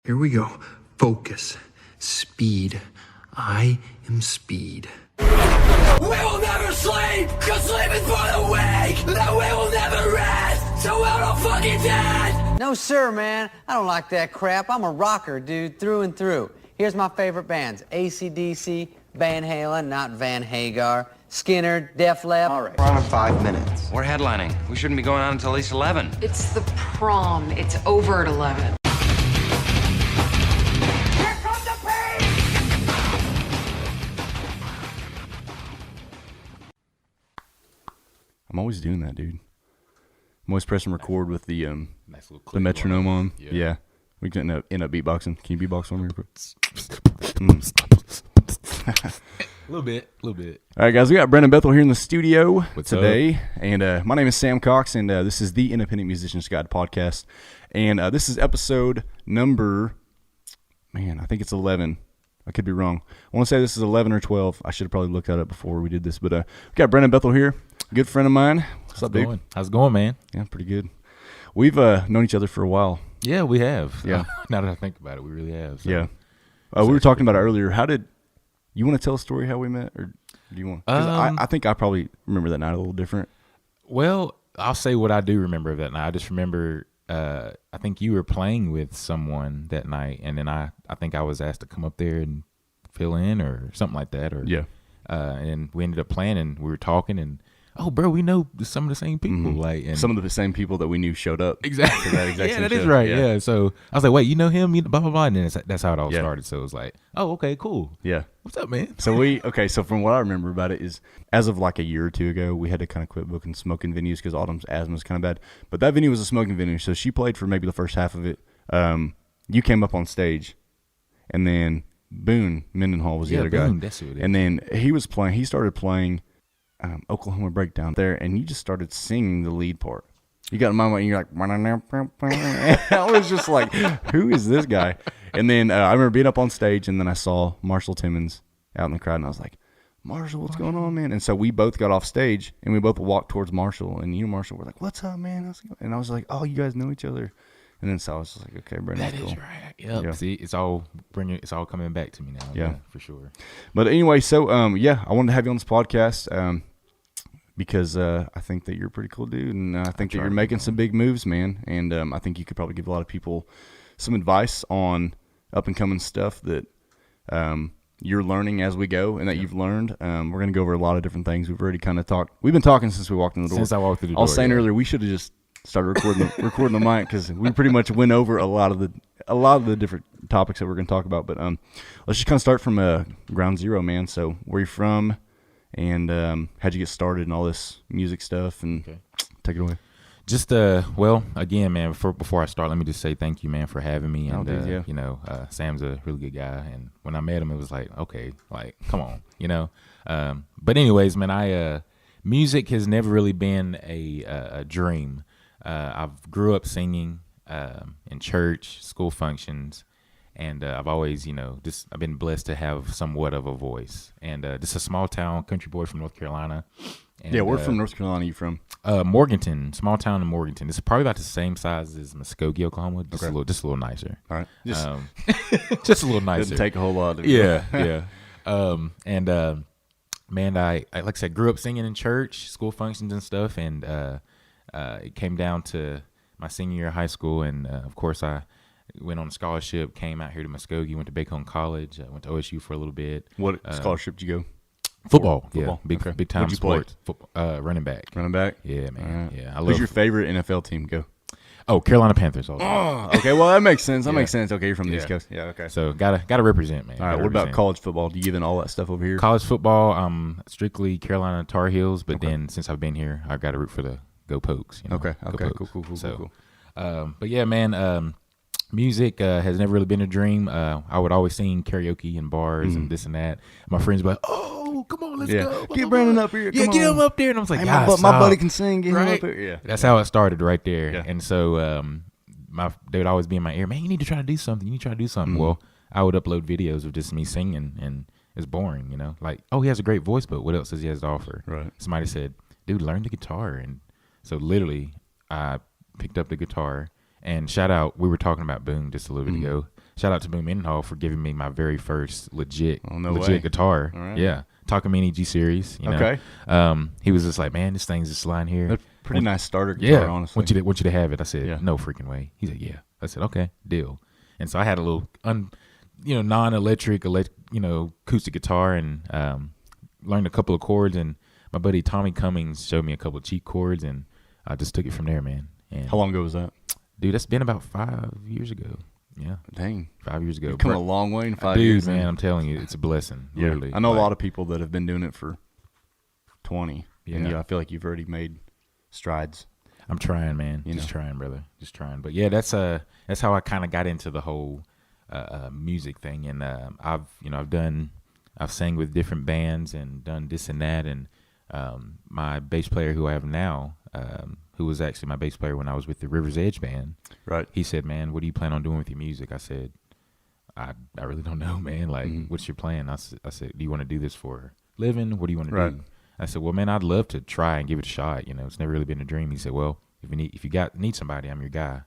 Here we go. Focus. Speed. I am speed. We will never sleep, cause sleep is for the weak. That we will never rest, so we're all fucking dead. No, sir, man. I don't like that crap. I'm a rocker, dude, through and through. Here's my favorite bands. AC/DC, Van Halen, not Van Hagar, Skinner, Def Leppard. All right. We're on in 5 minutes. We're headlining. We shouldn't be going on until at least 11. It's the prom. It's over at 11. I'm always doing that, dude. I'm always pressing record with the Nice little the click metronome on. Yeah. Yeah. We can end up beatboxing. Can you beatbox for me real quick? A little bit. All right, guys, we got Brandon Bethel here in the studio today. Up? And my name is Sam Cox, and this is the Independent Musician's Guide podcast. And this is episode number, I think it's 11. I could be wrong. I want to say this is 11 or 12. I should have probably looked that up before we did this. But we got Brandon Bethel here, good friend of mine. What's up, dude? How's it going, man? Yeah, pretty good. We've known each other for a while. Yeah, we have. Yeah. Now that I think about it, we really have. So. Yeah. We were talking about it earlier. How did you want to tell a story how we met, or do you want? Because I think I probably remember that night a little different. Well, I'll say what I do remember of that night. I just remember I think you were playing with someone that night, and then I think I was asked to come up there and fill in or something like that. Or yeah. And we ended up playing, and we were talking, and bro, we know some of the same people. Like, and some of the same people that we knew showed up. Exactly. That exact yeah, same that show. is right. Yeah. So I was like, wait, you know him? Blah, blah, blah. And then that's how it all started. So it was like, oh, okay, cool. Yeah. What's up, man? So from what I remember about it is, as of like a year or two ago, we had to kind of quit booking smoking venues because Autumn's asthma was kind of bad. But that venue was a smoking venue, so she played for maybe the first half of it. You came up on stage, and then Boone Mendenhall was the other guy. That's who it is. And then he started playing Oklahoma Breakdown there, and you just started singing the lead part. You got in my mind, and you're like, I was just like, who is this guy? And then I remember being up on stage, and then I saw Marshall Timmons out in the crowd, and I was like, Marshall, what's going on, man? And so we both got off stage, and we both walked towards Marshall, and you and Marshall were like, what's up, man? And I was like, oh, you guys know each other. And then so I was just like, okay, Brandon, That cool. is right. Yep. Yeah. See, it's all coming back to me now. Yeah, for sure. But anyway, so I wanted to have you on this podcast because I think that you're a pretty cool dude, and I think that you're making some big moves, man. And I think you could probably give a lot of people some advice on up and coming stuff that you're learning as we go, and that you've learned. We're going to go over a lot of different things. We've already kind of talked. We've been talking since we walked in the door. Since I walked through the door. I was saying earlier we should have just started recording the mic, because we pretty much went over a lot of the different topics that we're going to talk about. But let's just kind of start from ground zero, man. So where you from, and how'd you get started and all this music stuff, and take it away. Just well, again, man, before I start, let me just say thank you, man, for having me. And you know, Sam's a really good guy, and when I met him, it was like, okay, like, come on, you know. But anyways, man, music has never really been a dream. I've grew up singing in church, school functions, and I've always, I've been blessed to have somewhat of a voice. And just a small town country boy from North Carolina. And, yeah, where from North Carolina are you from? Morganton, small town in Morganton. It's probably about the same size as Muskogee, Oklahoma, just a little nicer. All right, just a little nicer. Didn't take a whole lot. Yeah. Man, I like I said, grew up singing in church, school functions and stuff, and it came down to my senior year of high school, and of course I went on a scholarship, came out here to Muskogee, went to Bacone College, went to OSU for a little bit. What scholarship did you go? Football. Yeah, big time sports. Running back. Running back? Yeah, man. Yeah, Who's your favorite NFL team? Go. Oh, Carolina Panthers. Okay, well, that makes sense. Makes sense. Okay, you're from the East Coast. Yeah, okay. So gotta represent, man. All right, what about college football? Do you give in all that stuff over here? College football, strictly Carolina Tar Heels, but then since I've been here, I got to root for the Go Pokes. Okay, Pokes. Cool. But yeah, man, music has never really been a dream. I would always sing karaoke in bars and this and that. My friends would be like, "Oh, come on, let's go. Get Brandon up here. Yeah, get him up there." And I was like, hey, my buddy can sing. Get him up here. Yeah, that's how it started right there. Yeah. And so they would always be in my ear, "Man, you need to try to do something. Well, I would upload videos of just me singing, and it's boring, Like, oh, he has a great voice, but what else does he has to offer? Right. Somebody said, "Dude, learn the guitar." And so literally I picked up the guitar, and shout out, we were talking about Boone just a little bit ago. shout out to Boom Mendenhall for giving me my very first legit way. guitar. All right. Yeah. Takamine G series. You know? Okay. He was just like, man, this thing's just lying here. That's a pretty nice starter guitar, honestly. Want you to have it. I said, Yeah. no freaking way. He said, yeah. I said, okay, deal. And so I had a little, non-electric, acoustic guitar, and learned a couple of chords. And my buddy Tommy Cummings showed me a couple of cheat chords, and I just took it from there, man. And How long ago was that? dude, that's been about 5 years ago. Yeah, Dang. 5 years ago. You've come a long way in 5 dude, years. man, I'm telling you, it's a blessing. Yeah. Literally. I know a lot of people that have been doing it for 20. Yeah. And I feel like you've already made strides. I'm trying, man. Just trying, brother. Just trying. But yeah, that's how I kind of got into the whole music thing. And I've sang with different bands and done this and that. And my bass player who I have now, who was actually my bass player when I was with the River's Edge band, right? He said, "Man, what do you plan on doing with your music?" I said, "I really don't know, man. Like, what's your plan?" I said, "Do you want to do this for a living? What do you want to do?" I said, "Well, man, I'd love to try and give it a shot. It's never really been a dream." He said, "Well, if you need somebody, I'm your guy.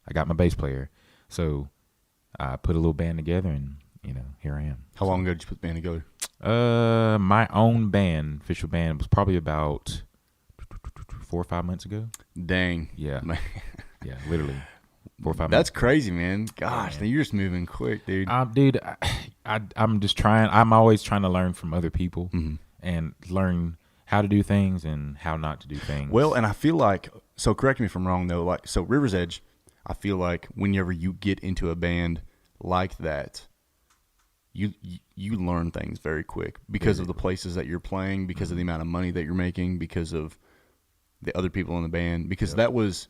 I got my bass player." So I put a little band together, and here I am. How long ago did you put the band together? My own band, official band, was probably about 4 or 5 months ago. Dang. Yeah. Yeah, literally 4 or 5 months. That's crazy, man. Gosh, you're just moving quick, dude. Dude, I'm just trying. I'm always trying to learn from other people and learn how to do things and how not to do things. Well, and I feel like, so correct me if I'm wrong though, so River's Edge, I feel like whenever you get into a band like that, you learn things very quick because of the places that you're playing, because of the amount of money that you're making, because of the other people in the band, because that was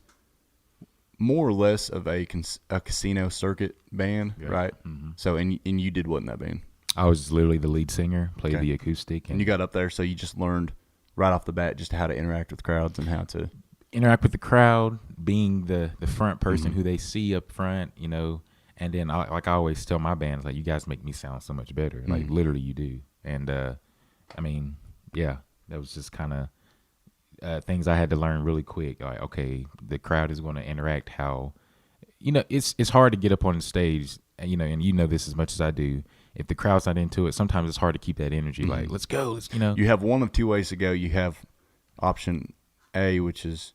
more or less of a casino circuit band, right? So, and you did what in that band? I was literally the lead singer, played the acoustic. And you got up there, so you just learned right off the bat just how to interact with crowds and how to interact with the crowd, being the front person who they see up front, and then I always tell my bands, like, you guys make me sound so much better. Like, literally you do. And that was just kind of things I had to learn really quick. Like, okay, the crowd is going to interact how, it's hard to get up on the stage, and this as much as I do. If the crowd's not into it, sometimes it's hard to keep that energy. Like, let's go, You have one of two ways to go. You have option A, which is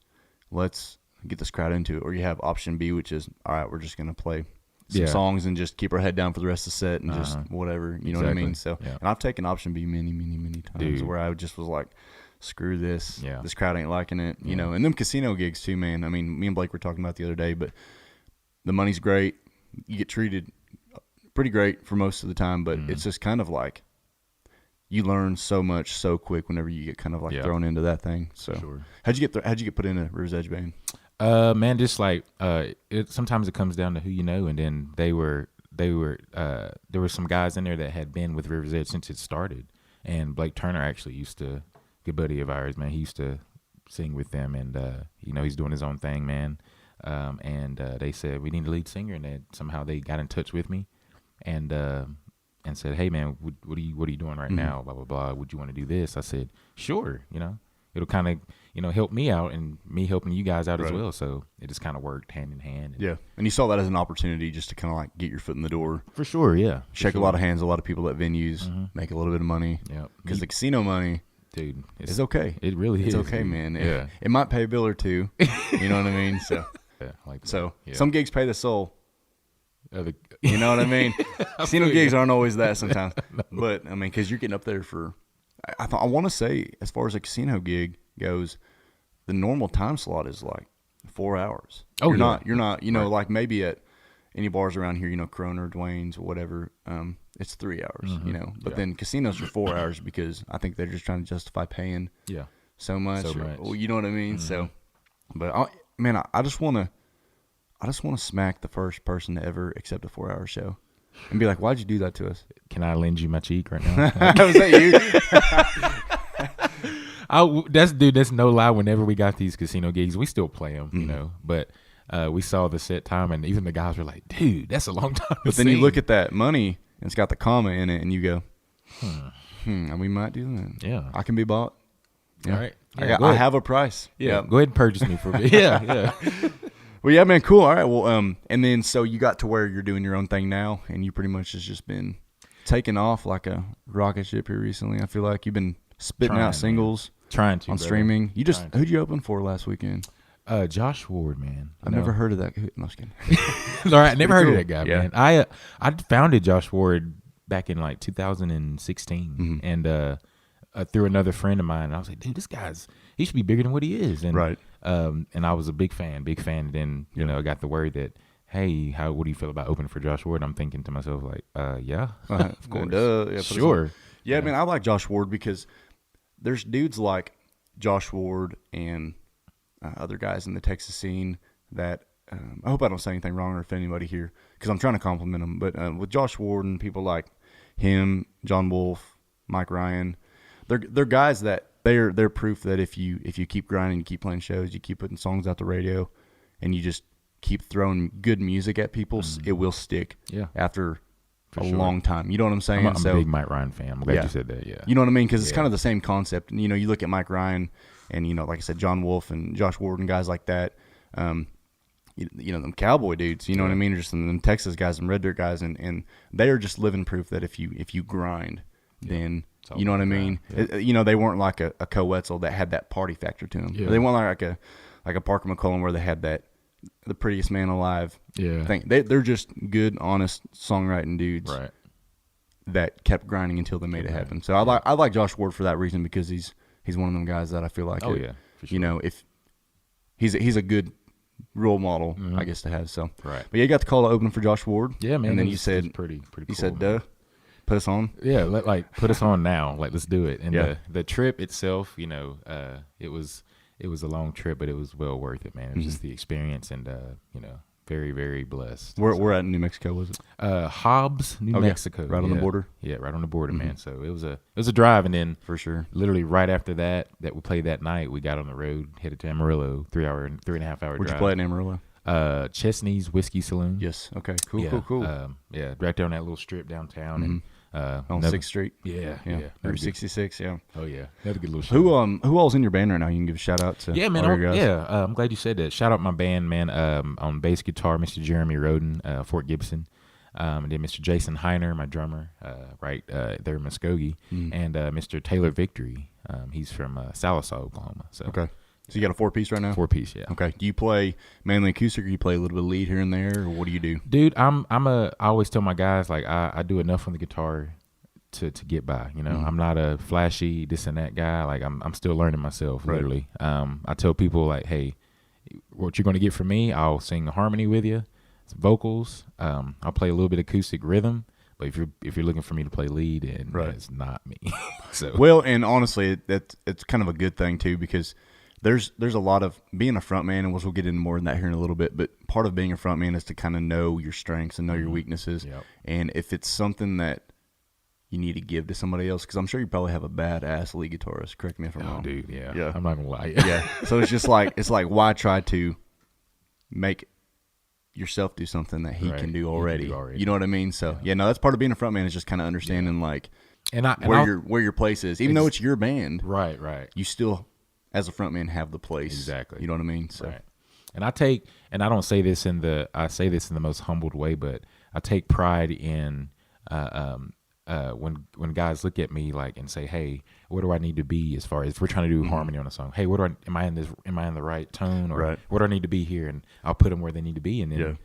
let's get this crowd into it, or you have option B, which is, all right, we're just going to play some songs and just keep our head down for the rest of the set and just whatever, you know what I mean? So, and I've taken option B many, many, many times where I just was like, screw this. Yeah. This crowd ain't liking it, you know. And them casino gigs too, man. I mean, me and Blake were talking about the other day, but the money's great. You get treated pretty great for most of the time, but it's just kind of like you learn so much so quick whenever you get kind of like thrown into that thing. So, how'd you get put in a River's Edge band? Man, just like sometimes it comes down to who you know, and then there were some guys in there that had been with River's Edge since it started, and Blake Turner actually used to, good buddy of ours, man. He used to sing with them, and he's doing his own thing, man. And they said we need a lead singer, and somehow they got in touch with me, and said, hey man, what are you doing right now? Blah blah blah. Would you want to do this? I said, sure. It'll kind of help me out and me helping you guys out as well. So it just kind of worked hand in hand. Yeah, and you saw that as an opportunity just to kind of like get your foot in the door. For sure, yeah. Shake a lot of hands, a lot of people at venues, make a little bit of money. Yeah, because the casino money, dude, it's okay. It really is. It's okay, dude. man. Yeah, it might pay a bill or two. You know what I mean? So some gigs pay the soul. You know what I mean? Casino gigs aren't always that sometimes, but I mean, because you're getting up there for. I want to say, as far as a casino gig goes, the normal time slot is like 4 hours. Oh, you're not. Like maybe at any bars around here, Corona, Dwayne's, or whatever. It's 3 hours. But then casinos are 4 hours because I think they're just trying to justify paying. So much. Or, you know what I mean? So, but I just want to smack the first person to ever accept a 4-hour show. And be like, why'd you do that to us? Can I lend you my cheek right now? Was that you? That's no lie. Whenever we got these casino gigs, we still play them, But we saw the set time, and even the guys were like, dude, that's a long time. But then you look at that money, and it's got the comma in it, and you go, and we might do that. Yeah. I can be bought. Yeah. All right. I have a price. Yeah. Go ahead and purchase me for me. Yeah. Well, yeah, man, cool. All right, well, and then so you got to where you're doing your own thing now, and you pretty much has just been taking off like a rocket ship here recently. I feel like you've been spitting out singles, trying to on streaming. You just who'd you open for last weekend? Josh Ward, man. I've never heard of that. No, I'm just kidding. All right, never heard of that guy, Yeah. man. I founded Josh Ward back in like 2016, and through another friend of mine. And I was like, dude, he should be bigger than what he is. And Right. And I was a big fan. And then you know, I got the word that, hey, what do you feel about opening for Josh Ward? And I'm thinking to myself like, yeah, Of course. Yeah, sure. Yeah, man, I like Josh Ward because there's dudes like Josh Ward and other guys in the Texas scene that I hope I don't say anything wrong or offend anybody here because I'm trying to compliment them. But with Josh Ward and people like him, John Wolf, Mike Ryan, they're guys that they're proof that if you keep grinding, you keep playing shows, you keep putting songs out the radio, and you just keep throwing good music at people, it will stick. Yeah. After a sure. long time. You know what I'm saying? I'm a big Mike Ryan fan. I'm glad you said that. Yeah. You know what I mean? Because it's kind of the same concept. And, you know, you look at Mike Ryan and, you know, like I said, John Wolf and Josh Ward and guys like that. You know, them cowboy dudes, you know what I mean? Or just them Texas guys and Red Dirt guys. And they are just living proof that if you grind, then, you know what I mean? Yeah. You know, they weren't like a Coetzel that had that party factor to them. Yeah. They weren't like a Parker McCollum where they had that the prettiest man alive thing. They're just good, honest songwriting dudes. Right. That kept grinding until they made it happen. So I like Josh Ward for that reason because he's one of them guys that I feel like for sure. You know, if he's a good role model, I guess to have. So right. But yeah, you got the call to open for Josh Ward. Yeah, man. And then you said pretty cool. You said man. put us on. Yeah, put us on now. Like let's do it. And Yeah. the trip itself, you know, it was a long trip, but it was well worth it, man. It was just the experience and you know, very, very blessed. We're at New Mexico, was it? Hobbs, New Mexico. Right on the border? Yeah, right on the border, man. So it was a drive, and then For sure. literally right after that we played that night, we got on the road, headed to Amarillo, 3.5 hour Where'd drive. you play at Amarillo? Chesney's Whiskey Saloon. Yes. Okay. Cool. Yeah, Cool. yeah, right there on that little strip downtown, and On 6th Street. Yeah. Route 66. Yeah. Oh yeah, another good little show. Who all's in your band right now? You can give a shout out to. Yeah, man. all your guys. I'm glad you said that. Shout out my band, man. On bass guitar, Mr. Jeremy Roden, Fort Gibson. And then Mr. Jason Heiner, my drummer, right there in Muskogee. And Mr. Taylor Victory. He's from Sallisaw, Oklahoma. So Okay. So you got a 4-piece right now? 4-piece, yeah. Okay. Do you play mainly acoustic, or you play a little bit of lead here and there, or what do you do? Dude, I always tell my guys, like, I do enough on the guitar to get by. You know, I'm not a flashy this and that guy. Like, I'm still learning myself, Right. literally. I tell people, like, hey, what you're going to get from me, I'll sing a harmony with you, some vocals. I'll play a little bit of acoustic rhythm. But if you're looking for me to play lead, and Right. it's not me. So Well, and honestly, it's kind of a good thing too, because there's a lot of being a front man, and we'll get into more than that here in a little bit, but part of being a front man is to kind of know your strengths and know your weaknesses. Yep. And if it's something that you need to give to somebody else, because I'm sure you probably have a badass lead guitarist, correct me if I'm wrong. dude, yeah. Yeah. I'm not gonna lie. Yeah. So it's just like, why try to make yourself do something that he Right. can do He can already. do already. You know what I mean? So yeah, no, that's part of being a front man, is just kind of understanding like where your place is. Even though it's your band, right. you still, as a front man, have the place. Exactly. You know what I mean? So Right. And I don't say this I say this in the most humbled way, but I take pride in when guys look at me like and say, hey, where do I need to be as far as if we're trying to do harmony on a song? Hey, am I in the right tone, or Right. where do I need to be here? And I'll put them where they need to be, and then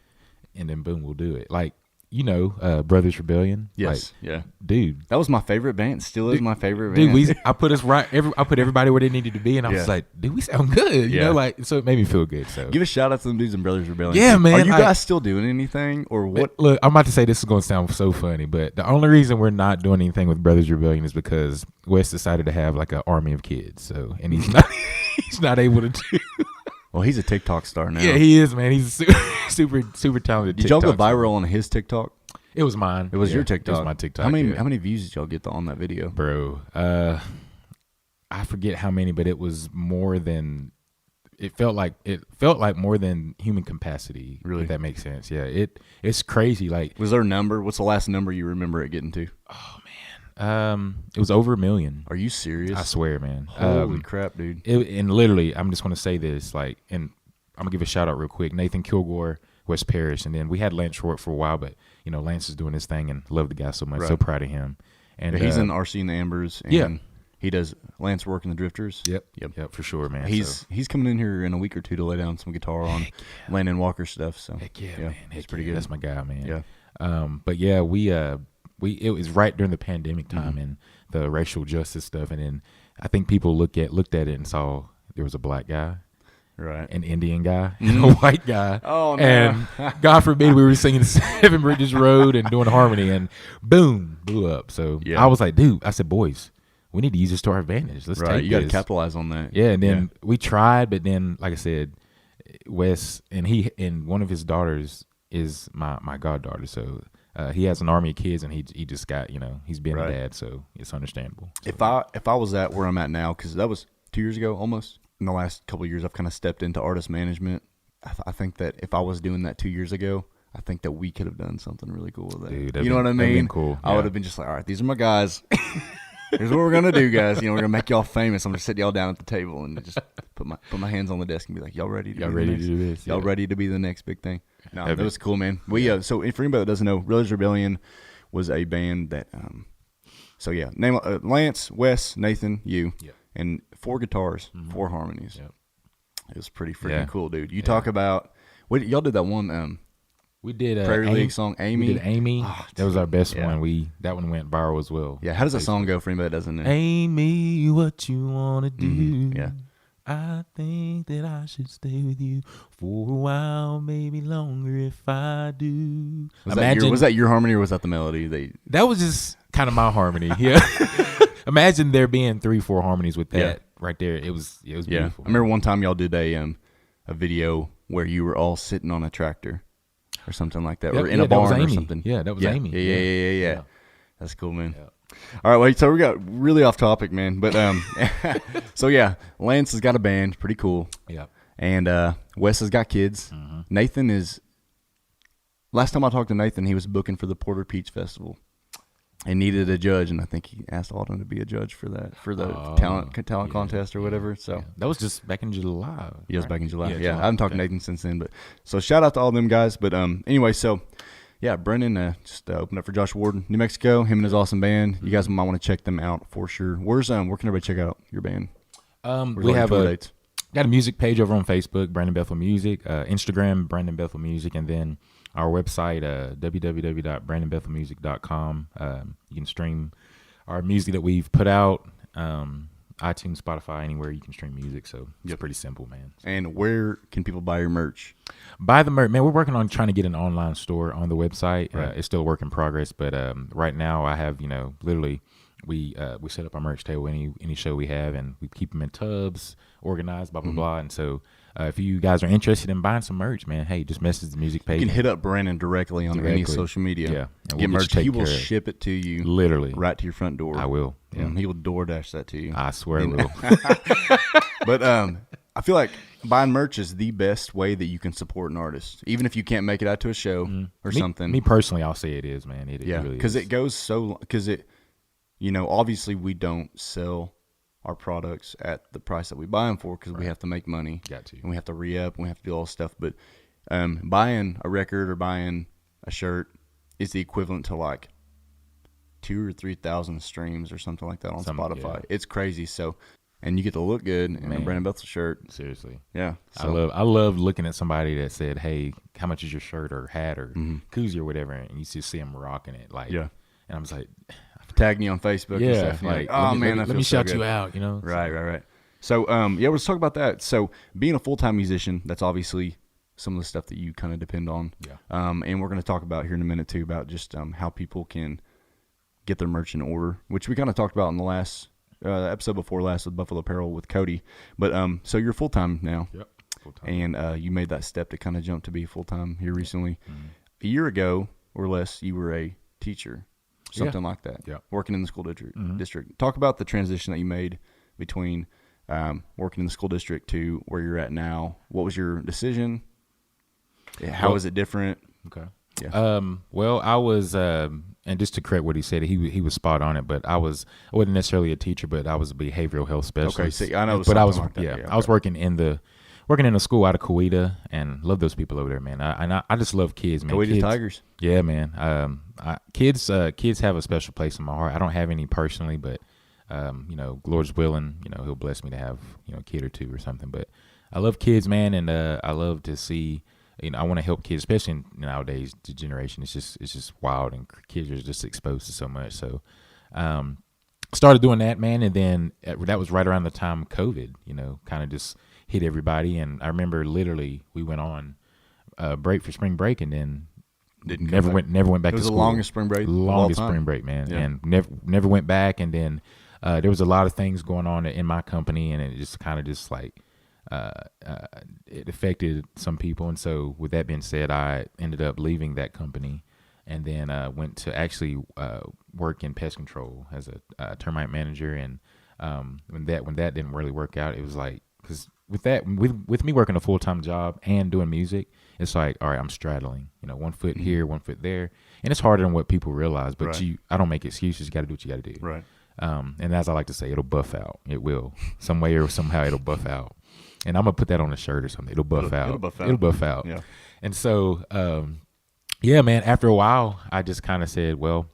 and then boom, we'll do it. Like, you know, Brothers Rebellion. yes, Like, yeah, dude. that was my favorite band. Still is my favorite band. Dude, I put us right. I put everybody where they needed to be, and I was Yeah. like, dude, we sound good. You Yeah. know, like, so it made me feel good. So Give a shout out to them dudes in Brothers Rebellion. Yeah, man, Are you I- guys still doing anything, or what? Look, I'm about to say this is going to sound so funny, but the only reason we're not doing anything with Brothers Rebellion is because Wes decided to have like an army of kids. So, and he's not he's not able to do. Well, he's a TikTok star now. Yeah, he is, man. He's super talented. Did y'all go TikTok star. viral on his TikTok? It was mine. It was Yeah, your TikTok. It was my TikTok. How many yeah. how many views did y'all get on that video? Bro, I forget how many, but it was more than. It felt like more than human capacity. Really? If that makes sense. Yeah, it's crazy. Like, Was there a number? What's the last number you remember it getting to? it was over 1 million. Are you serious? I swear, man. Holy crap, dude. And literally, I'm just going to say this, like, and I'm gonna give a shout out real quick. Nathan Kilgore, West Parish, and then we had Lance Short for a while, but Lance is doing his thing and love the guy so much. Right. So proud of him. And he's in RC and the Ambers. And he does Lance work in the Drifters. Yep, for sure, man. He's coming in here in a week or two to lay down some guitar on Landon Walker stuff. So heck yeah, man. He's pretty good. That's my guy, man. Yeah. But yeah, it was right during the pandemic time and the racial justice stuff, and then I think people looked at it and saw there was a black guy. Right. An Indian guy and a white guy. Oh, no. And God forbid we were singing Seven Bridges Road and doing harmony, and boom, blew up. So I was like, dude, I said, boys, we need to use this to our advantage. Let's take You got to this. capitalize on that. Yeah, and then we tried, but then, like I said, Wes, and one of his daughters is my goddaughter. So he has an army of kids, and he just got, he's being a dad, so it's understandable. So, if I was at where I'm at now, because that was 2 years ago almost, in the last couple of years, I've kind of stepped into artist management. I think that if I was doing that 2 years ago, I think that we could have done something really cool with that. Dude, you know what I mean? Been cool. I would have been just like, all right, these are my guys. Here's what we're gonna do, guys. We're gonna make y'all famous. I'm gonna sit y'all down at the table and just put my hands on the desk and be like, y'all ready to do this? Y'all ready to be the next big thing? No, that was cool, man. We so for anybody that doesn't know, Reality's Rebellion was a band that name Lance, Wes, Nathan, you, and 4 guitars, 4 harmonies. Yep. It was pretty freaking cool, dude. You talk about y'all did that one we did Prairie League song, Amy. We did Amy. That was our best Yeah. one. That one went viral as well. Yeah, how does that song go for anybody that doesn't know? Amy, what you wanna do? Yeah. I think that I should stay with you for a while, maybe longer if I do. Was that your harmony or was that the melody? That was just kind of my harmony. Yeah. Imagine there being 3-4 harmonies with that right there. It was beautiful. I remember one time y'all did a video where you were all sitting on a tractor or something like that, or in a barn or something. Yeah, that was Amy. Yeah. That's cool, man. Yeah. All right, wait. So we got really off topic, man. But so yeah, Lance has got a band, pretty cool. Yeah. And Wes has got kids. Mm-hmm. Nathan is. Last time I talked to Nathan, he was booking for the Porter Peach Festival, and needed a judge, and I think he asked Alden to be a judge for the talent contest or whatever. So that was just back in July. Yeah, it was back in July. Yeah, July. I haven't talked to Nathan since then, but so shout out to all them guys. But anyway, so. Yeah, Brendan just opened up for Josh Ward, New Mexico. Him and his awesome band. You guys might want to check them out for sure. Where can everybody check out your band? We have got a music page over on Facebook, Brandon Bethel Music, Instagram, Brandon Bethel Music, and then our website, www.brandonbethelmusic.com. You can stream our music that we've put out. iTunes, Spotify, anywhere you can stream music. So it's pretty simple, man. And where can people buy your merch? Buy the merch, man. We're working on trying to get an online store on the website. Right. It's still a work in progress, but right now I have, literally we set up our merch table any show we have, and we keep them in tubs, organized, blah blah blah. And so if you guys are interested in buying some merch, man, hey, just message the music page. You can hit up Brandon directly on any social media. Yeah, and get merch. He will ship it to you, literally right to your front door. I will. Yeah. He will DoorDash that to you. I swear I will. But I feel like buying merch is the best way that you can support an artist, even if you can't make it out to a show or something. Me personally, I'll say it is, man. It really because is. it goes obviously we don't sell our products at the price that we buy them for because we have to make money. Got to. And we have to re-up and we have to do all this stuff. But buying a record or buying a shirt is the equivalent to like 2,000 or 3,000 streams or something like that on Spotify. Yeah. It's crazy. So, and you get to look good in a Brandon Bethel shirt. Seriously. Yeah. So. I love looking at somebody that said, hey, how much is your shirt or hat or koozie or whatever? And you just see them rocking it. Like, and I'm just like, tagging you on Facebook and stuff. Like, oh man, let me shout you out, Right. So let's talk about that. So being a full-time musician, that's obviously some of the stuff that you kind of depend on. Yeah. And we're going to talk about here in a minute too about just how people can get their merch in order, which we kind of talked about in the last episode before last with Buffalo Apparel with Cody. But so you're full-time now. Yep. Full-time. And you made that step to kind of jump to be full-time here recently. Mm-hmm. A year ago or less, you were a teacher. Something like that. Yeah. Working in the school district. Talk about the transition that you made between working in the school district to where you're at now. What was your decision? How is it different? Okay. Yeah. Well, I was, and just to correct what he said, he was spot on it. But I wasn't necessarily a teacher, but I was a behavioral health specialist. Okay. See, I know. But I was, like that. I was working in the working in a school out of Coweta, and love those people over there, man. I just love kids, man. Coweta Kids, Tigers. Yeah, man. Kids have a special place in my heart. I don't have any personally, but Lord's willing, he'll bless me to have a kid or two or something. But I love kids, man, and I love to see. I want to help kids, especially nowadays. The generation it's just wild, and kids are just exposed to so much. So, started doing that, man, and then that was right around the time COVID. Kind of just hit everybody, and I remember literally we went on break for spring break, and then never went back to school. It was the longest spring break. Longest spring break, man, and never went back. And then there was a lot of things going on in my company, and it just kind of just like it affected some people. And so, with that being said, I ended up leaving that company, and then went to actually work in pest control as a termite manager. And when that didn't really work out, it was like because with me working a full-time job and doing music, it's like, all right, I'm straddling, 1 foot here, 1 foot there. And it's harder than what people realize, but right. I don't make excuses. You got to do what you got to do. Right. And as I like to say, it'll buff out. It will. Some way or somehow it'll buff out. And I'm going to put that on a shirt or something. It'll buff out. It'll buff out. Yeah. And so, yeah, man, after a while, I just kind of said, well,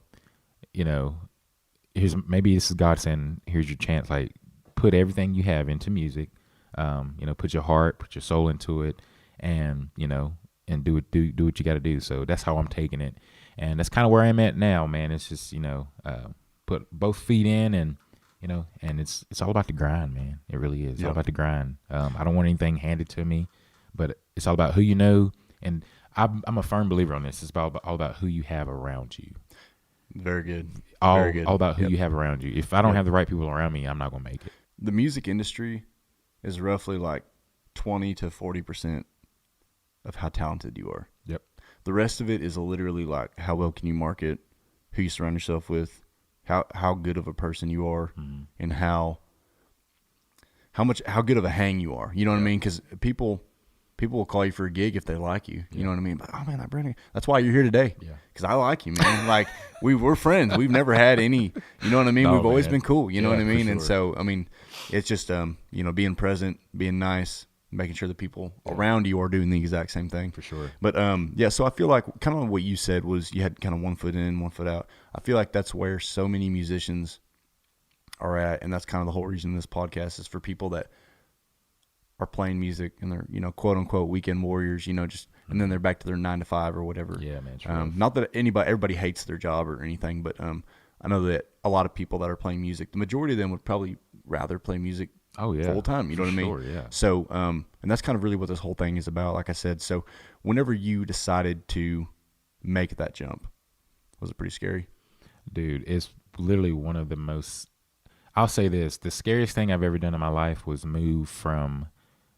maybe this is God saying, here's your chance. Like, put everything you have into music. Put your heart, put your soul into it, and and do what you got to do. So that's how I'm taking it, and that's kind of where I'm at now, man. It's just put both feet in, and and it's all about the grind, man. It really is. It's all about the grind. I don't want anything handed to me, but it's all about who you know, and I'm a firm believer on this. It's all about who you have around you. Very good. All about who you have around you. If I don't have the right people around me, I'm not gonna make it. The music industry is roughly like 20 to 40% of how talented you are. Yep. The rest of it is literally like how well can you market, who you surround yourself with, how good of a person you are, and how good of a hang you are. You know what I mean? Because people will call you for a gig if they like you. You know what I mean? But, oh man, that Brandon, that's why you're here today. Yeah. Because I like you, man. Like we're friends. We've never had any. You know what I mean? We've always been cool. You know what I mean? Sure. And so I mean, it's just being present, being nice, making sure the people around you are doing the exact same thing. For sure. But so I feel like kind of what you said was you had kind of 1 foot in, 1 foot out. I feel like that's where so many musicians are at, and that's kind of the whole reason this podcast is for people that are playing music and they're quote unquote weekend warriors, just and then they're back to their 9 to 5 or whatever. Yeah, man. True. Not that everybody hates their job or anything, but I know that a lot of people that are playing music, the majority of them would probably rather play music full time. You know what I mean? Sure, yeah. So and that's kind of really what this whole thing is about. Like I said, so whenever you decided to make that jump, was it pretty scary? Dude, it's literally one of the most. I'll say this: the scariest thing I've ever done in my life was move from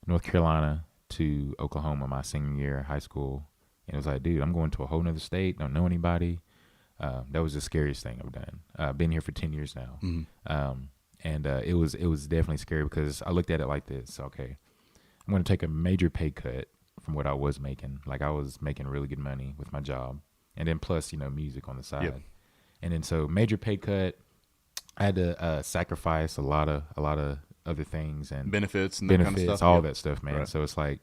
North Carolina to Oklahoma my senior year of high school. And it was like, dude, I'm going to a whole nother state. Don't know anybody. That was the scariest thing I've done. I've been here for 10 years now. And it was definitely scary because I looked at it like this. Okay, I'm going to take a major pay cut from what I was making. Like I was making really good money with my job. And then plus, music on the side. Yep. And then so major pay cut, I had to sacrifice a lot of other things and benefits and that kind of stuff. All that stuff, man. Right. So it's like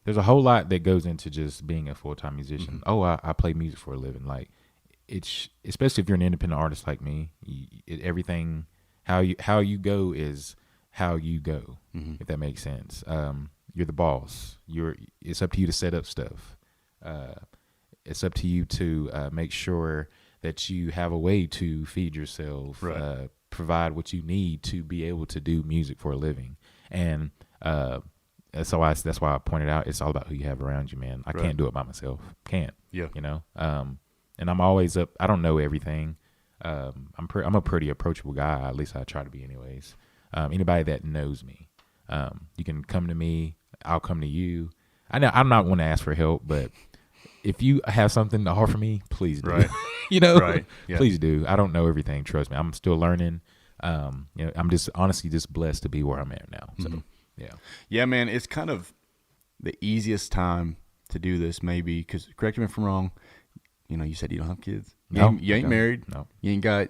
there's a whole lot that goes into just being a full-time musician. Oh, I play music for a living. Like it's especially if you're an independent artist like me, everything how you go is how you go. If that makes sense. You're the boss. It's up to you to set up stuff. It's up to you to make sure that you have a way to feed yourself. Right. Provide what you need to be able to do music for a living. And so that's why I pointed out it's all about who you have around you, man. I can't do it by myself. Can't. Yeah. And I'm always up. I don't know everything. I'm a pretty approachable guy. At least I try to be anyways. Anybody that knows me, you can come to me. I'll come to you. I know I'm not going to ask for help, but if you have something to offer me, please do. Right. Right. Yeah. Please do. I don't know everything. Trust me. I'm still learning. I'm just honestly just blessed to be where I'm at now. So, yeah. Yeah, man. It's kind of the easiest time to do this, maybe, because correct me if I'm wrong. You said you don't have kids. You ain't married. No. You ain't got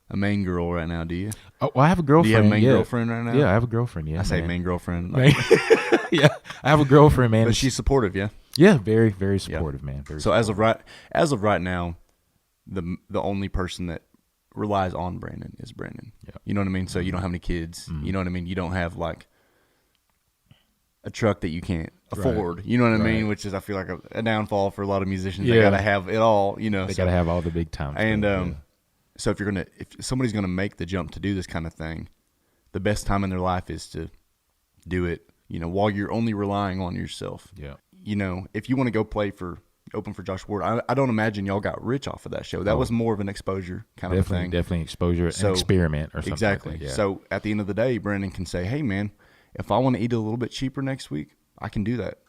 a main girl right now, do you? Oh, well, I have a girlfriend. Do you have a main yeah. girlfriend right now? Yeah, I have a girlfriend. Yeah, I say man. main girlfriend. Yeah, I have a girlfriend, man. But she's supportive, yeah? Yeah, very, very supportive, man. Very so supportive. as of right now, the only person that relies on Brandon is Brandon. Yeah. You know what I mean? So you don't have any kids. You know what I mean? You don't have like a truck that you can't afford. You know what I mean? Which is, I feel like, a downfall for a lot of musicians. They got to have it all, you know. They got to have all the big time. And so if somebody's going to make the jump to do this kind of thing, the best time in their life is to do it, you know, while you're only relying on yourself. Yeah. You know, if you want to go open for Josh Ward, I don't imagine y'all got rich off of that show. That was more of an exposure kind of thing. Definitely exposure, an experiment or something. Exactly. Like that, yeah. So at the end of the day, Brandon can say, hey, man, if I want to eat a little bit cheaper next week, I can do that.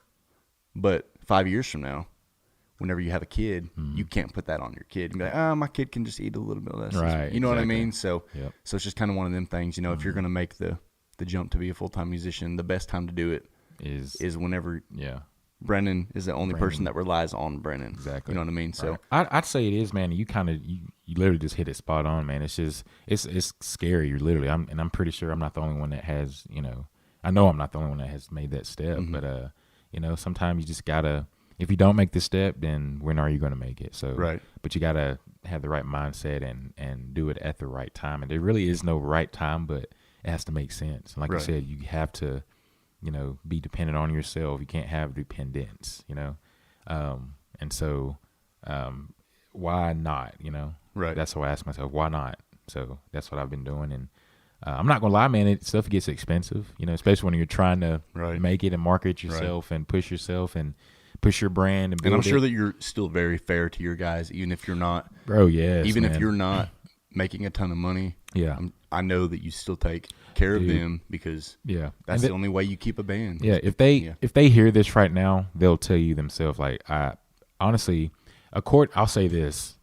But 5 years from now, whenever you have a kid, you can't put that on your kid and be like, my kid can just eat a little bit less. Right. You know what I exactly. mean? So so it's just kind of one of them things, you know, if you're going to make the jump to be a full-time musician, the best time to do it is whenever Brandon is the only person that relies on Brandon. Exactly. You know what I mean? So I'd say it is, man. You literally just hit it spot on, man. It's just it's scary. You're literally I'm pretty sure I'm not the only one that has, you know, I know I'm not the only one that has made that step, but you know, sometimes you just gotta, if you don't make the step, then when are you going to make it? So but you gotta have the right mindset and do it at the right time. And there really is no right time, but it has to make sense. And like you said, you have to, you know, be dependent on yourself. You can't have dependence, you know? And so, why not, you know? That's what I ask myself, why not? So that's what I've been doing. And I'm not going to lie, man, stuff gets expensive, you know, especially when you're trying to make it and market yourself and push yourself and push your brand. And I'm sure that you're still very fair to your guys, even if you're not. Bro, yes, even man. if you're not making a ton of money. Yeah. I know that you still take care of them because that's the only way you keep a band. Yeah, if they hear this right now, they'll tell you themselves, like, honestly, I'll say this,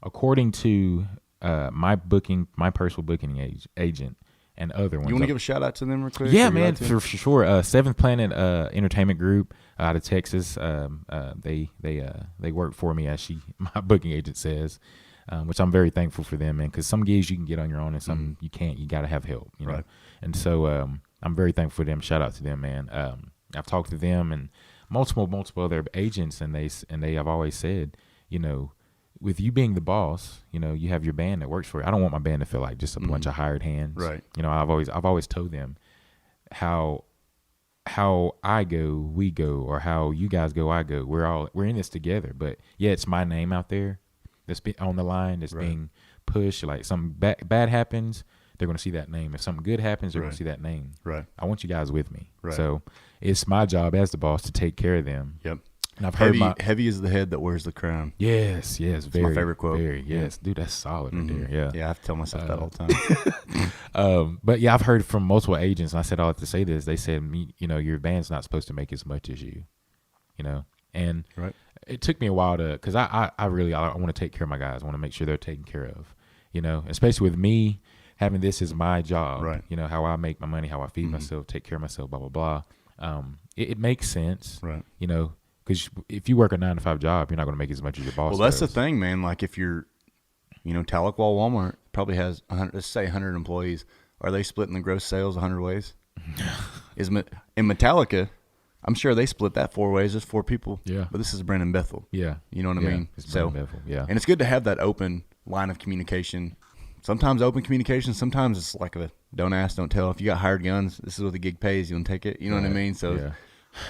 according to my personal booking agent and other ones. You want to give a shout out to them real quick? Yeah, man, for sure. Seventh Planet Entertainment Group out of Texas. They work for me, as my booking agent says. Which I'm very thankful for them, man, because some gigs you can get on your own and some you can't. You got to have help, you know. And so I'm very thankful for them. Shout out to them, man. I've talked to them and multiple other agents, and they have always said, you know, with you being the boss, you know, you have your band that works for you. I don't want my band to feel like just a bunch of hired hands. Right. You know, I've always told them how I go, we go, or how you guys go, I go. We're in this together. But yeah, it's my name out there that's on the line, that's being pushed. Like something bad happens, they're going to see that name. If something good happens, they're going to see that name. Right. I want you guys with me. Right. So it's my job as the boss to take care of them. Yep. And I've heard heavy is the head that wears the crown. Yes. Very, my favorite quote. Very, yes, dude, that's solid right there. Yeah. Yeah, I have to tell myself that all the time. But yeah, I've heard from multiple agents, and I said all to say this. They said, you know, your band's not supposed to make as much as you, you know. And it took me a while because I really want to take care of my guys. I want to make sure they're taken care of, you know, especially with me having this as my job, you know, how I make my money, how I feed myself, take care of myself, blah, blah, blah. It makes sense, you know, because if you work a 9-to-5 job, you're not going to make as much as your boss Well, that's does. the thing, man. Like if you're, you know, Tahlequah Walmart probably has 100, let's say 100 employees. Are they splitting the gross sales 100 ways? In Metallica, I'm sure they split that 4 ways. There's 4 people. Yeah. But this is Brandon Bethel. Yeah. You know what I mean? It's Brandon Bethel. Yeah. And it's good to have that open line of communication. Sometimes open communication. Sometimes it's like a don't ask, don't tell. If you got hired guns, this is what the gig pays. You want to take it. You know what I mean? So,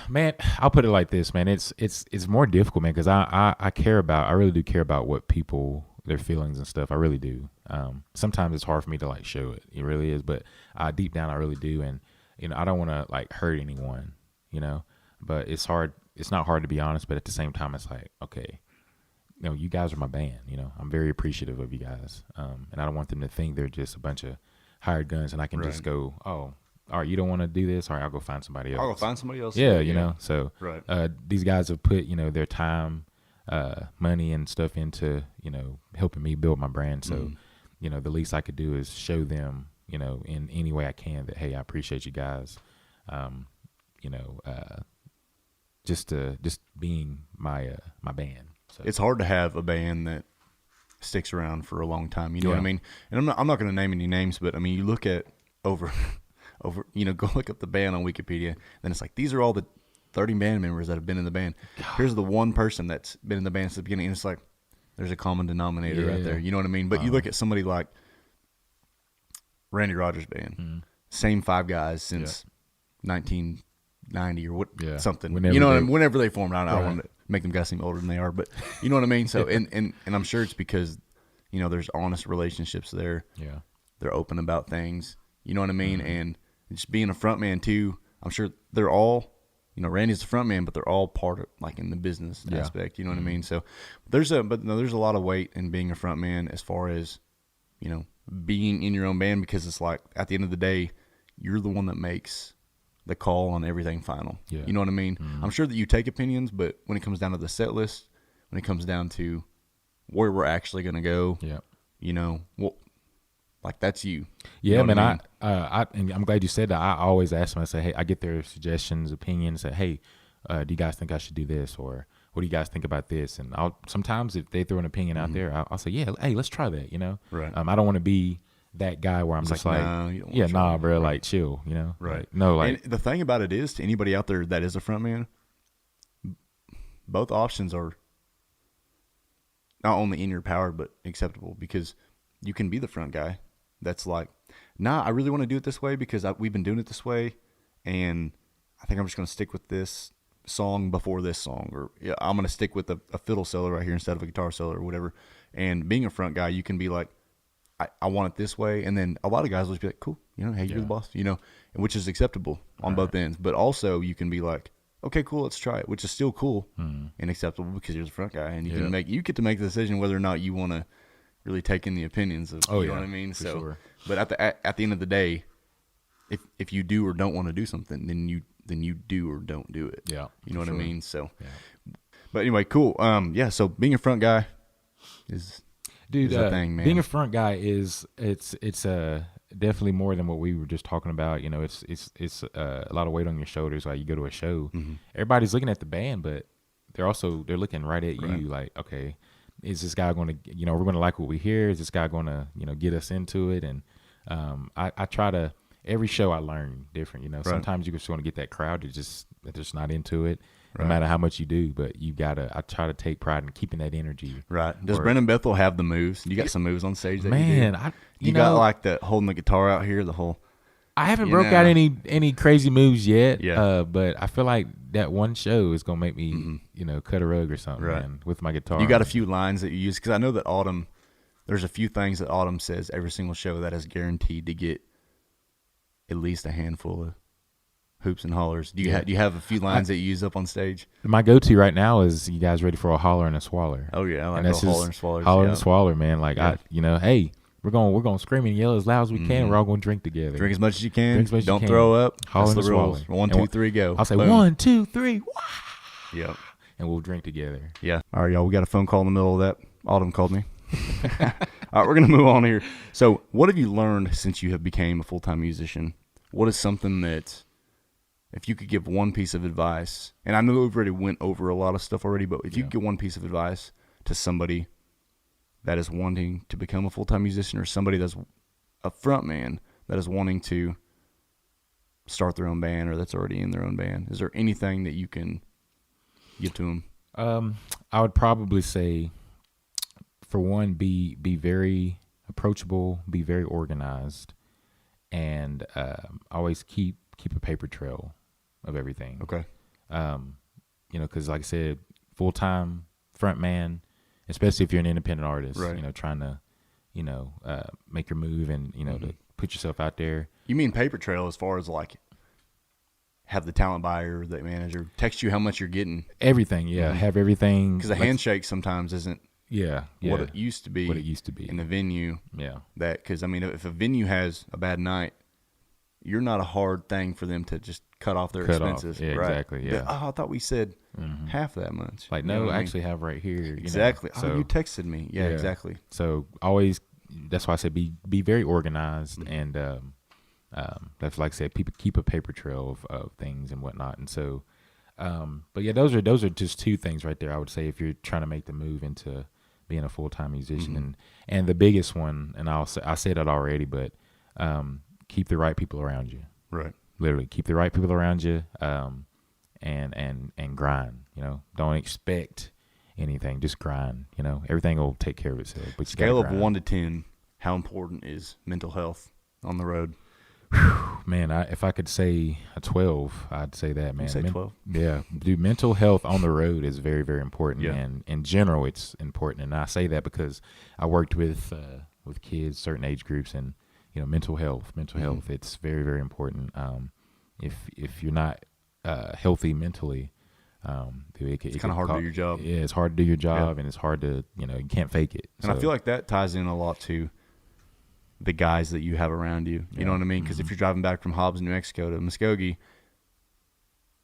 man, I'll put it like this, man. It's more difficult, man, because I really do care about what people, their feelings and stuff. I really do. Sometimes it's hard for me to like show it. It really is. But deep down, I really do. And, you know, I don't want to like hurt anyone. You know, but it's hard. It's not hard to be honest, but at the same time, it's like, okay, you know, you guys are my band. You know, I'm very appreciative of you guys, and I don't want them to think they're just a bunch of hired guns, and I can just go, oh, all right, you don't want to do this, all right, I'll go find somebody else. I'll go find somebody else. Yeah, you know, so these guys have put, you know, their time, money, and stuff into, you know, helping me build my brand. So, you know, the least I could do is show them, you know, in any way I can that, hey, I appreciate you guys. You know, just being my band. So. It's hard to have a band that sticks around for a long time. You know what I mean? And I'm not going to name any names, but I mean, you look at over, go look up the band on Wikipedia. Then it's like, these are all the 30 band members that have been in the band. Here's the one person that's been in the band since the beginning. And it's like, there's a common denominator right there. You know what I mean? But you look at somebody like Randy Rogers' band, same 5 guys since 1990 or something. Whenever they formed. I don't want to make them guys seem older than they are, but you know what I mean? So, and I'm sure it's because, there's honest relationships there. Yeah. They're open about things. You know what I mean? And just being a frontman too, I'm sure they're all, Randy's the frontman, but they're all part of, like, in the business aspect. You know what I mean? So there's a lot of weight in being a frontman as far as, being in your own band, because it's like, at the end of the day, you're the one that makes the call on everything final. Yeah. You know what I mean? I'm sure that you take opinions, but when it comes down to the set list, when it comes down to where we're actually going to go, like, that's you. Yeah, man. And I'm glad you said that. I always ask them. I say, hey, I get their suggestions, opinions. Say, hey, do you guys think I should do this, or what do you guys think about this? And sometimes if they throw an opinion out there, I'll say, yeah, hey, let's try that. Right. I don't want to be that guy where I'm just like, nah, bro, like, chill. Right. Like, no, like, and the thing about it is, to anybody out there that is a frontman, both options are not only in your power but acceptable, because you can be the front guy that's like, nah, I really want to do it this way because we've been doing it this way, and I think I'm just going to stick with this song before this song, or I'm going to stick with a fiddle solo right here instead of a guitar solo or whatever. And being a front guy, you can be like, I want it this way, and then a lot of guys will just be like, cool, hey, you're the boss, which is acceptable on both ends. But also you can be like, okay, cool, let's try it, which is still cool and acceptable because you're the front guy, and you get to make the decision whether or not you want to really take in the opinions of, you know what I mean? So, sure. But at the end of the day, if you do or don't want to do something, then you do or don't do it. Yeah, you know what I mean? So, but anyway, cool. So being a front guy is a thing, man. Being a front guy it's definitely more than what we were just talking about. It's a lot of weight on your shoulders. Like, you go to a show, everybody's looking at the band, but they're looking right at you. Like, okay, is this guy going to, we're going to like what we hear? Is this guy going to, get us into it? And I try to, every show I learn different. Sometimes you just want to get that crowd they're just not into it, no matter how much you do. But I try to take pride in keeping that energy. Right. Does Brandon Bethel have the moves? You got some moves on stage that man, you do? You got like the holding the guitar out here, the whole. I haven't broke out any crazy moves yet. Yeah. But I feel like that one show is gonna make me, cut a rug or something, man, with my guitar. You got a few lines that you use, because I know that Autumn. There's a few things that Autumn says every single show that is guaranteed to get at least a handful of hoops and hollers. Do you have a few lines that you use up on stage? My go-to right now is, you guys ready for a holler and a swaller? Oh yeah, I like a holler and swaller. Holler and swaller, man. Like, hey, we're gonna scream and yell as loud as we can. We're all gonna drink together. Drink as much as you can. Don't throw up. Holler and swallow. 1, 2, 3, go. I'll say 1, 2, 3. Yep. And we'll drink together. Yeah. All right, y'all. We got a phone call in the middle of that. Autumn called me. All right, we're gonna move on here. So, what have you learned since you have became a full-time musician? What is something that, if you could give one piece of advice, and I know we've already went over a lot of stuff already, but if you could give one piece of advice to somebody that is wanting to become a full-time musician, or somebody that's a front man that is wanting to start their own band, or that's already in their own band, is there anything that you can give to them? I would probably say, for one, be very approachable, be very organized, and always keep a paper trail of everything. Okay. Because like I said, full-time front man, especially if you're an independent artist, trying to, make your move and, to put yourself out there. You mean paper trail as far as like have the talent buyer, the manager text you how much you're getting? Everything, yeah. Have everything. Because a handshake sometimes isn't what it used to be. What it used to be. In the venue. Yeah. Because, I mean, if a venue has a bad night, you're not a hard thing for them to just cut off their expenses. Yeah, right? Exactly, yeah. I thought we said half that much. Like, no, I actually have right here. Exactly. So, you texted me. Yeah, exactly. So always, that's why I said be very organized, and that's, like I said, people keep a paper trail of things and whatnot. And so, but yeah, those are just two things right there. I would say, if you're trying to make the move into being a full-time musician. And the biggest one, and I said it already, but keep the right people around you. Right. Literally, keep the right people around you, and grind. Don't expect anything. Just grind. Everything will take care of itself. But Scale of 1 to 10, how important is mental health on the road? Man, if I could say a 12, I'd say that, man. You say 12? Yeah, dude, mental health on the road is very, very important, Yeah. and in general, it's important. And I say that because I worked with kids, certain age groups, and mental health, it's very, very important. If you're not healthy mentally, It's kind of hard to do your job. Yeah, it's hard to do your job, and it's hard to you can't fake it. And I feel like that ties in a lot to the guys that you have around you. You know what I mean? Because if you're driving back from Hobbs, New Mexico to Muskogee,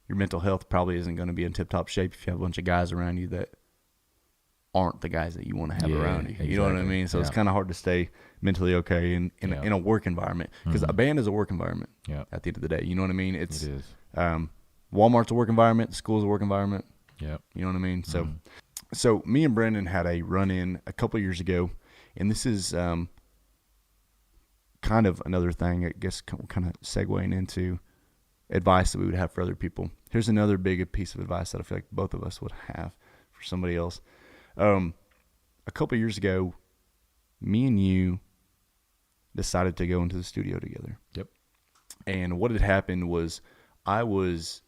your mental health probably isn't going to be in tip-top shape if you have a bunch of guys around you that aren't the guys that you want to have around you. Exactly. You know what I mean? So it's kind of hard to stay mentally okay in a work environment, because a band is a work environment at the end of the day. You know what I mean? It is. Walmart's a work environment. School's a work environment. Yep. You know what I mean? So me and Brandon had a run-in a couple of years ago, and this is kind of another thing, I guess, kind of segueing into advice that we would have for other people. Here's another big piece of advice that I feel like both of us would have for somebody else. A couple of years ago, me and you decided to go into the studio together. Yep. And what had happened was I was,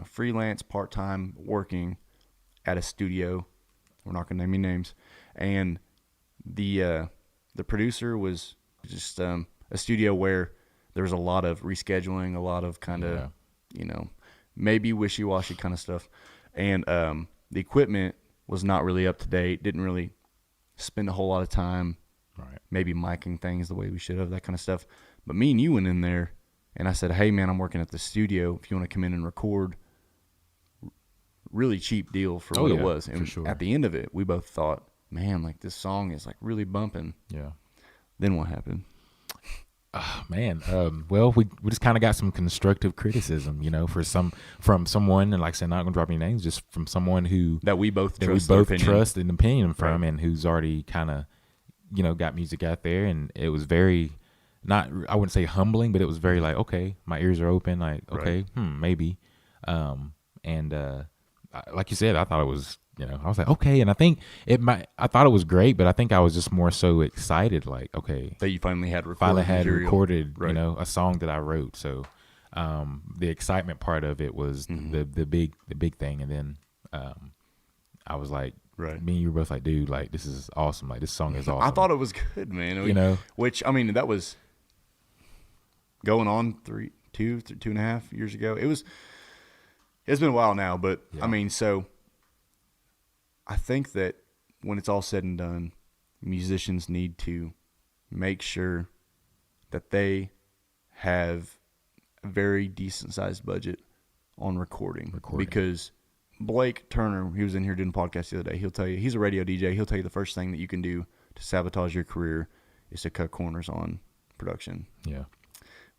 freelance, part-time, working at a studio. We're not going to name any names. And the producer was just a studio where there was a lot of rescheduling, a lot of kind of, maybe wishy-washy kind of stuff. And the equipment was not really up to date, didn't really spend a whole lot of time maybe micing things the way we should have, that kind of stuff. But me and you went in there, and I said, hey, man, I'm working at the studio. If you want to come in and record, really cheap deal for what it was. And at the end of it, we both thought, man, like this song is like really bumping. Yeah. Then what happened? Well, we just kind of got some constructive criticism, from someone, and like I said, not gonna drop any names, just from someone that we both trust an opinion from, and who's already kind of, got music out there, and it was very, I wouldn't say humbling, but it was very like, okay, my ears are open, like, okay, maybe, like you said, I thought it was, I was like, okay, and I think I thought it was great, but I think I was just more so excited, like, okay, that you finally had recorded, a song that I wrote. So, the excitement part of it was the big thing, and then, I was like, me and you were both like, dude, like, this is awesome, like, this song is awesome. I thought it was good, man. Which that was going on 2.5 years ago. It's been a while now, but so I think that when it's all said and done, musicians need to make sure that they have a very decent sized budget on recording. Because Blake Turner, he was in here doing a podcast the other day, he'll tell you, he's a radio DJ, he'll tell you the first thing that you can do to sabotage your career is to cut corners on production. Yeah.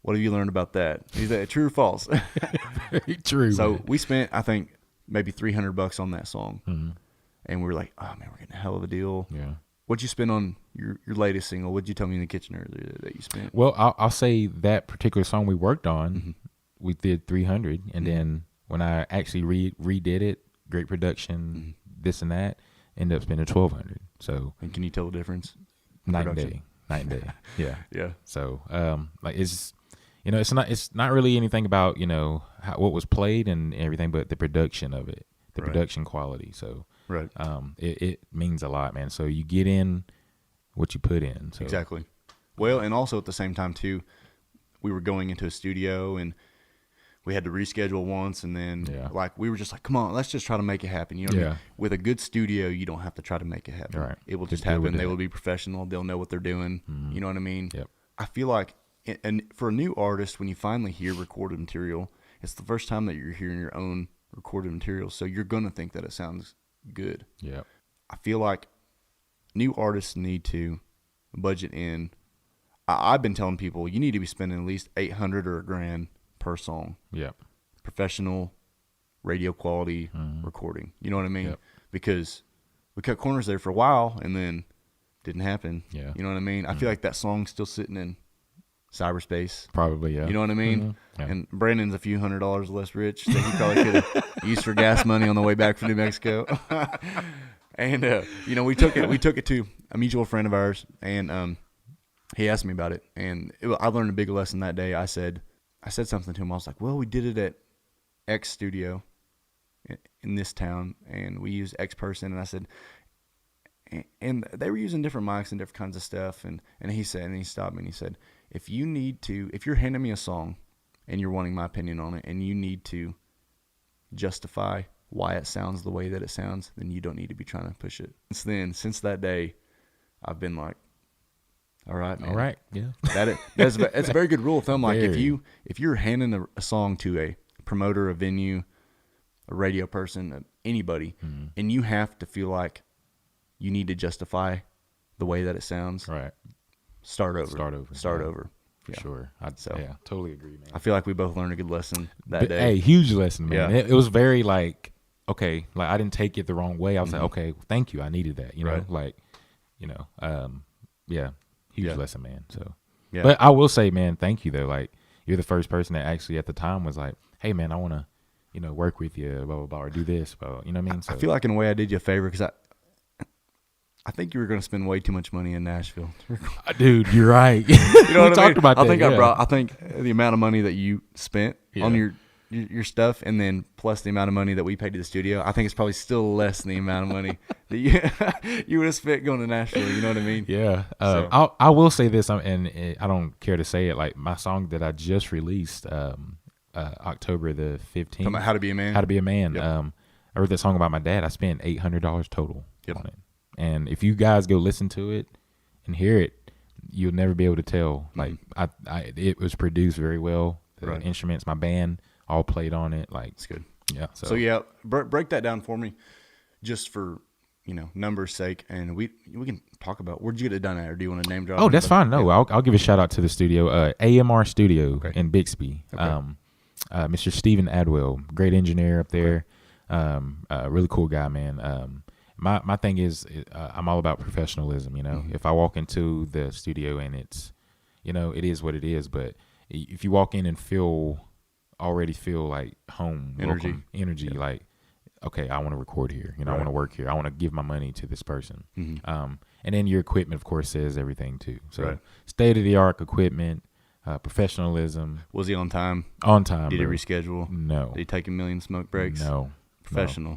What have you learned about that? Is that true or false? Very true. So we spent, I think, maybe $300 on that song. And we were like, oh, man, we're getting a hell of a deal. Yeah. What'd you spend on your latest single? What'd you tell me in the kitchen earlier that you spent? Well, I'll say that particular song we worked on, we did 300. And then when I actually redid it, great production, this and that, ended up spending 1,200. So. And can you tell the difference? Night and day. Yeah. Yeah. So, like, it's not really anything about, what was played and everything, but the production of it, the production quality. So, it means a lot, man. So you get in what you put in. So. Exactly. Well, and also at the same time too, we were going into a studio and we had to reschedule once, and then we were just like, come on, let's just try to make it happen. You know what I mean? With a good studio, you don't have to try to make it happen. Right. It will just happen. They will be professional. They'll know what they're doing. You know what I mean? Yep. I feel like, and for a new artist, when you finally hear recorded material, it's the first time that you're hearing your own recorded material, so you're gonna think that it sounds good. Yeah. I feel like new artists need to budget in. I've been telling people you need to be spending at least $800 or $1,000 per song. Yeah. Professional radio quality recording. You know what I mean? Yep. Because we cut corners there for a while, and then didn't happen. Yeah. You know what I mean? I feel like that song's still sitting in cyberspace. Probably, yeah. You know what I mean? Yeah. And Brandon's a few $100s less rich that he probably could have used for gas money on the way back from New Mexico. And we took it to a mutual friend of ours, and he asked me about it, and I learned a big lesson that day. I said something to him. I was like, well, we did it at X studio in this town, and we used X person, and I said, and they were using different mics and different kinds of stuff, and he stopped me and he said, if you're handing me a song and you're wanting my opinion on it, and you need to justify why it sounds the way that it sounds, then you don't need to be trying to push it. Since that day, I've been like, all right, man. All right, yeah. That's a very good rule of thumb. Like Very. if you're handing a song to a promoter, a venue, a radio person, anybody, and you have to feel like you need to justify the way that it sounds, Right. Start over. For sure. So- Yeah, totally agree, man. I feel like we both learned a good lesson that day. Hey, huge lesson, man. Yeah. It was very like, okay, like I didn't take it the wrong way. I was like, okay, thank you. I needed that, you know, Right. like, yeah, huge Yeah. lesson, man. So, Yeah. but I will say, man, thank you though. Like, you're the first person that actually at the time was like, hey, man, I want to, work with you, blah, blah, blah, or do this, blah, blah, you know what I mean? So, I feel like in a way I did you a favor because I think you were going to spend way too much money in Nashville. dude, you're right. You know we what I talked mean? about that. I think the amount of money that you spent on your stuff, and then plus the amount of money that we paid to the studio, I think it's probably still less than the amount of money that you would have spent going to Nashville. You know what I mean? Yeah. So- I will say this, and I don't care to say it. Like my song that I just released, October the 15th. Talking about How to Be a Man? How to Be a Man. Yep. I wrote that song about my dad. I spent $800 total Yep. on it. And if you guys go listen to it and hear it, you'll never be able to tell. Like it was produced very well. The Right. instruments, my band, all played on it. Like It's good. yeah. So yeah, break that down for me, just for numbers' sake, and we can talk about where'd you get it done at, or do you want to name drop? Oh, that's anybody? fine. No, I'll give a shout out to the studio, AMR Studio Okay. in Bixby. Okay. Mr. Stephen Adwell, great engineer up there. Really cool guy, man. My thing is, I'm all about professionalism. If I walk into the studio and it's, it is what it is. But if you walk in and already feel like home, welcome, energy, like, okay, I want to record here. I want to work here. I want to give my money to this person. And then your equipment, of course, says everything too. So state of the art equipment, professionalism. Was he on time? On time. Did he bro. reschedule? No. Did he take a million smoke breaks? No. Professional,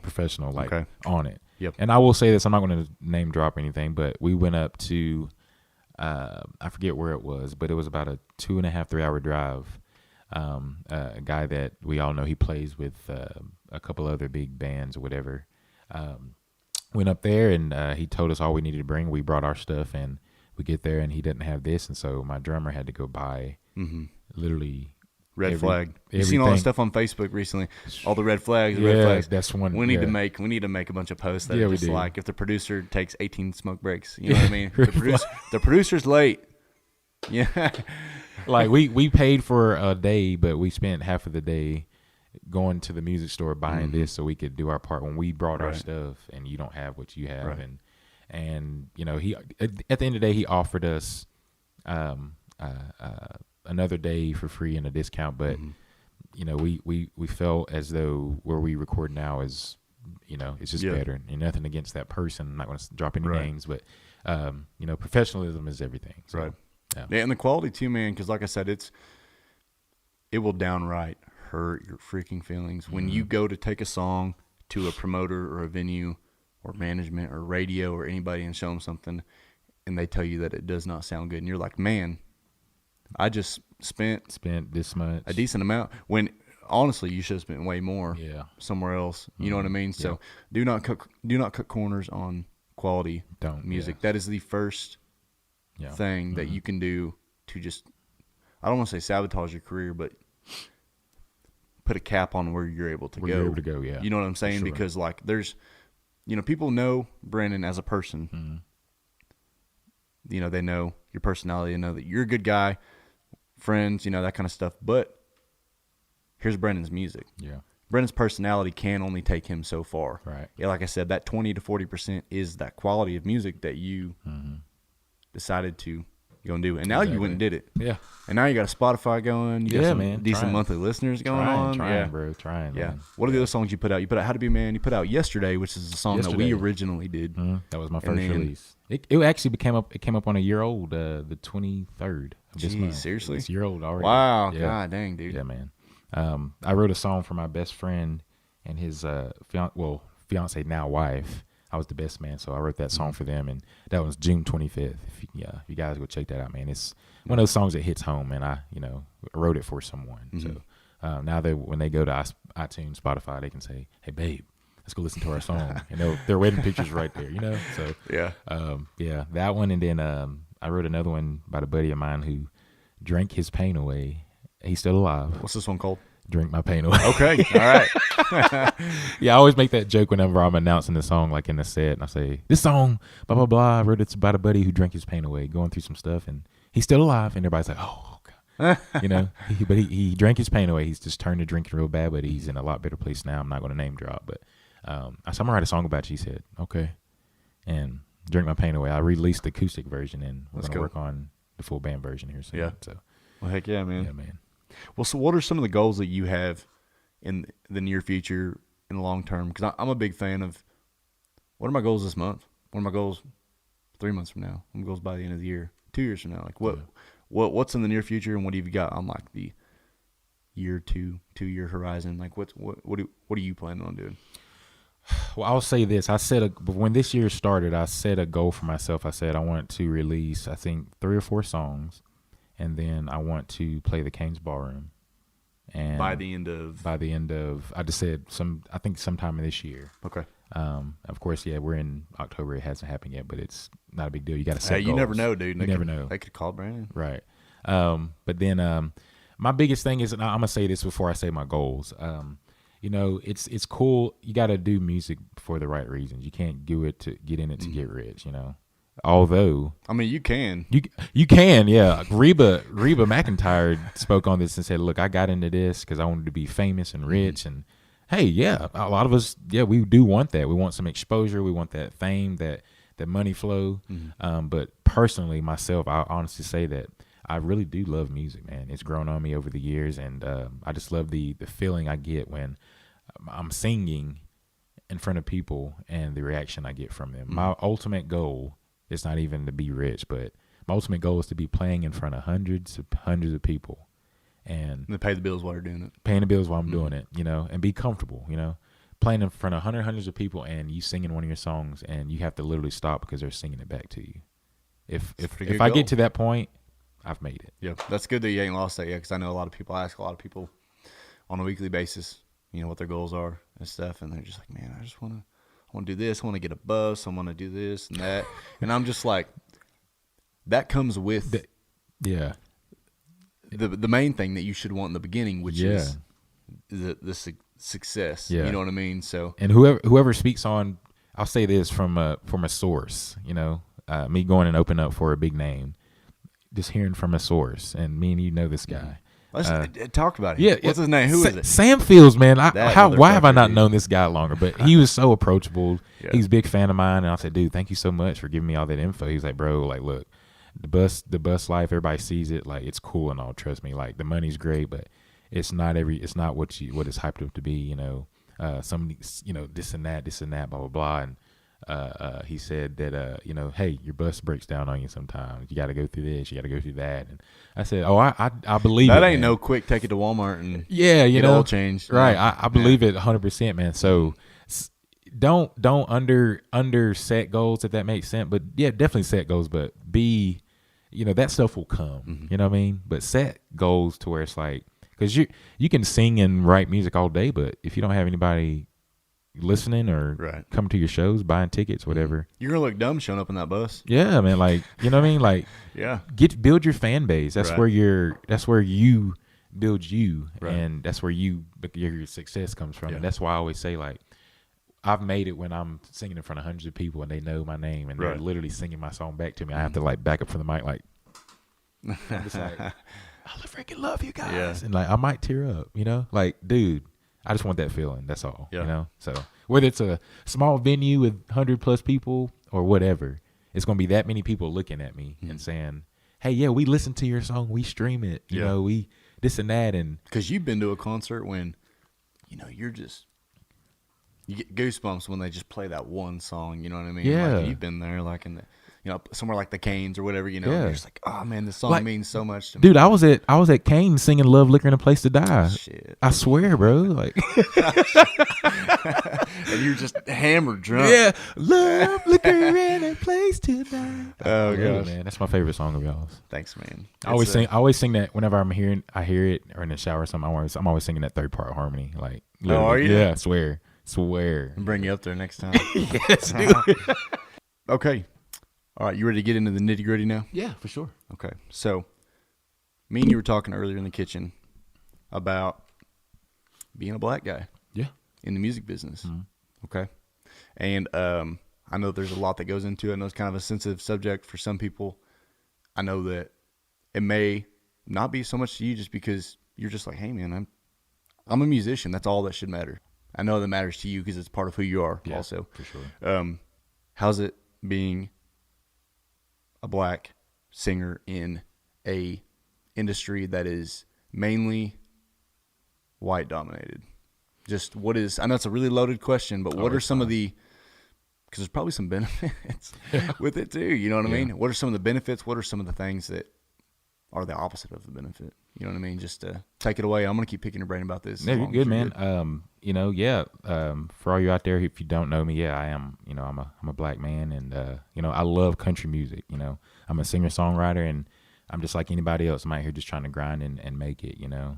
like Okay. on it. Yep. And I will say this, I'm not going to name drop or anything, but we went up to, I forget where it was, but it was about a 2.5, 3 hour drive. A guy that we all know, he plays with a couple other big bands or whatever. Went up there and he told us all we needed to bring. We brought our stuff and we get there and he didn't have this. And so my drummer had to go buy literally Red flag. You've seen all the stuff on Facebook recently. All the red flags. Yeah, red flags. that's one. We need yeah. to make a bunch of posts that Yeah, are we just do. like if the producer takes 18 smoke breaks. You know what I mean? The producer's late. Yeah. Like we paid for a day, but we spent half of the day going to the music store buying this so we could do our part when we brought our stuff and you don't have what you have. Right. And he at the end of the day he offered us another day for free and a discount, but we felt as though where we record now is it's just better, and nothing against that person. I'm not going to drop any names, but professionalism is everything. So, Right. Yeah. And the quality too, man, because like I said, it will downright hurt your freaking feelings when you go to take a song to a promoter or a venue or management or radio or anybody and show them something and they tell you that it does not sound good, and you're like, man, I just spent this much, a decent amount, when honestly you should have spent way more somewhere else. You know what I mean? So do not cut corners on quality music. That is the first thing that you can do to just, I don't want to say sabotage your career, but put a cap on where you're able to go. You're able to go, yeah. You know what I'm saying? Sure. Because like there's, people know Brandon as a person. They know your personality, they know that you're a good guy, friends, that kind of stuff. But here's Brandon's music. Yeah. Brennan's personality can only take him so far. Right. Yeah, like I said, that 20 to 40% is that quality of music that you decided to go and do. And now you went and did it. Yeah. And now you got a Spotify going. You got some man. decent monthly listeners going on. Trying, bro. Trying, Yeah. man. What are the other songs you put out? You put out How to Be a Man. You put out Yesterday, which is a song that we originally did. That was my first release. It actually came up on a year old, the 23rd of this month. Seriously? It's a year old already. Wow. Yeah. God dang, dude. Yeah, man. I wrote a song for my best friend and his fiance, now wife. I was the best man, so I wrote that song for them, and that was June 25th. If you guys go check that out, man. It's one of those songs that hits home, and I wrote it for someone. So now when they go to iTunes, Spotify, they can say, "Hey, babe, let's go listen to our song," and their wedding picture's right there, So yeah, that one, and then I wrote another one by a buddy of mine who drank his pain away. He's still alive. What's this one called? Drink My Pain Away. Okay. All right. Yeah, I always make that joke whenever I'm announcing the song, like in the set, and I say, this song, blah, blah, blah, I wrote it's about a buddy who drank his pain away, going through some stuff, and he's still alive, and everybody's like, oh, God. But he drank his pain away. He's just turned to drinking real bad, but he's in a lot better place now. I'm not going to name drop, but I said, I'm going to write a song about you. He said, okay. And Drink My Pain Away. I released the acoustic version, and we're going to work on the full band version here soon. Yeah. So, well, heck yeah, man. Yeah, man. Well, so what are some of the goals that you have in the near future, in the long term? Because I'm a big fan of, what are my goals this month? What are my goals 3 months from now? What are my goals by the end of the year? 2 years from now? Like what's in the near future, and what have you got on like the year 2-year horizon? Like what are you planning on doing? Well, I'll say this. When this year started, I set a goal for myself. I said I wanted to release, I think, 3 or 4 songs. And then I want to play the Canes Ballroom, and by the end of, I just said I think sometime in this year. Okay. Of course, yeah, we're in October. It hasn't happened yet, but it's not a big deal. You got to set goals. You never know, dude. You never know. They could call Brandon. Right. But then my biggest thing is, and I'm gonna say this before I say my goals. It's cool. You got to do music for the right reasons. You can't do it to get in it to get rich. Although, I mean, you can. You can, yeah. Reba McEntire spoke on this and said, look, I got into this because I wanted to be famous and rich. And, hey, yeah, a lot of us, yeah, we do want that. We want some exposure. We want that fame, that money flow. But personally, myself, I honestly say that I really do love music, man. It's grown on me over the years, and I just love the feeling I get when I'm singing in front of people and the reaction I get from them. My ultimate goal, it's not even to be rich, but my ultimate goal is to be playing in front of hundreds of people, and to pay the bills while you're doing it. Paying the bills while I'm doing it, and be comfortable, playing in front of hundreds of people, and you singing one of your songs, and you have to literally stop because they're singing it back to you. If I get to that point, I've made it. Yeah, that's good that you ain't lost that yet, because I know I ask a lot of people on a weekly basis, what their goals are and stuff, and they're just like, man, I want to do this. I want to get a bus. I want to do this and that. And I'm just like, that comes with the main thing that you should want in the beginning, which is the success. Yeah. You know what I mean? So, and whoever speaks on, I'll say this from a source, me going and open up for a big name, just hearing from a source, and me and you know this guy. Let's talk about him. Yeah, what's his name? Who is it? Sam Fields, man. Why have I not known this guy longer? But he was so approachable. Yeah. He's a big fan of mine, and I said, dude, thank you so much for giving me all that info. He's like, bro, like, look, the bus life, everybody sees it, like, it's cool and all. Trust me, like, the money's great, but it's not what it's hyped up to be. Some this and that, blah blah blah, and. He said that, hey, your bus breaks down on you sometimes. You got to go through this. You got to go through that. And I said, oh, I believe that it, ain't man. no quick take it to Walmart and get oil changed. Right. I believe it 100%, man. So don't under set goals, if that makes sense. But yeah, definitely set goals, but that stuff will come. You know what I mean? But set goals to where it's like, because you can sing and write music all day, but if you don't have anybody listening or coming to your shows, buying tickets, whatever, you're gonna look dumb showing up in that bus. Yeah, man. Like, you know what I mean? Like, yeah, build your fan base. That's where you build you, and that's where your success comes from. And that's why I always say, like, I've made it when I'm singing in front of hundreds of people and they know my name and they're literally singing my song back to me. I have to like back up from the mic, like, I'm just like, I freaking love you guys, and like I might tear up, like, dude. I just want that feeling. That's all. Yeah. You know. So whether it's a small venue with 100+ people or whatever, it's gonna be that many people looking at me and saying, "Hey, yeah, we listen to your song, we stream it, you know, we this and that." And because you've been to a concert when, you know, you get goosebumps when they just play that one song. You know what I mean? Yeah. Like, you've been there, like in the, you know, somewhere like the Canes or whatever. You know, Yeah. you're just like, oh man, this song Like, means so much to me. dude, I was at Kane singing "Love, Liquor, and a Place to Die." Shit. I swear, bro. Like, And you're just hammered drunk. yeah, love, liquor, and a place to die. Oh Really, gosh. man, that's my favorite song of y'all's. Thanks, man. I always sing that whenever I hear it or in the shower or something. I'm always singing that 3-part harmony. Like, literally. are you? Yeah, swear. I'll bring you up there next time. Yes, dude. Okay. All right. You ready to get into the nitty gritty now? Yeah, for sure. Okay. So, me and you were talking earlier in the kitchen about being a black guy Yeah. in the music business. Mm-hmm. Okay. And I know there's a lot that goes into it. I know it's kind of a sensitive subject for some people. I know that it may not be so much to you just because you're just like, hey, man, I'm a musician. That's all that should matter. I know that matters to you because it's part of who you are also. For sure. How's it being a black singer in a industry that is mainly white dominated? Just what is, I know it's a really loaded question, but what are some of the, because there's probably some benefits with it too, you know what I mean? What are some of the benefits? What are some of the things that are the opposite of the benefit? You know what I mean? Just to take it away. I'm going to keep picking your brain about this. Yeah, you're good, man. You know, for all you out there, if you don't know me, I am, you know, I'm a black man, and, you know, I love country music. You know, I'm a singer-songwriter, and I'm just like anybody else. I'm out here just trying to grind and make it, you know?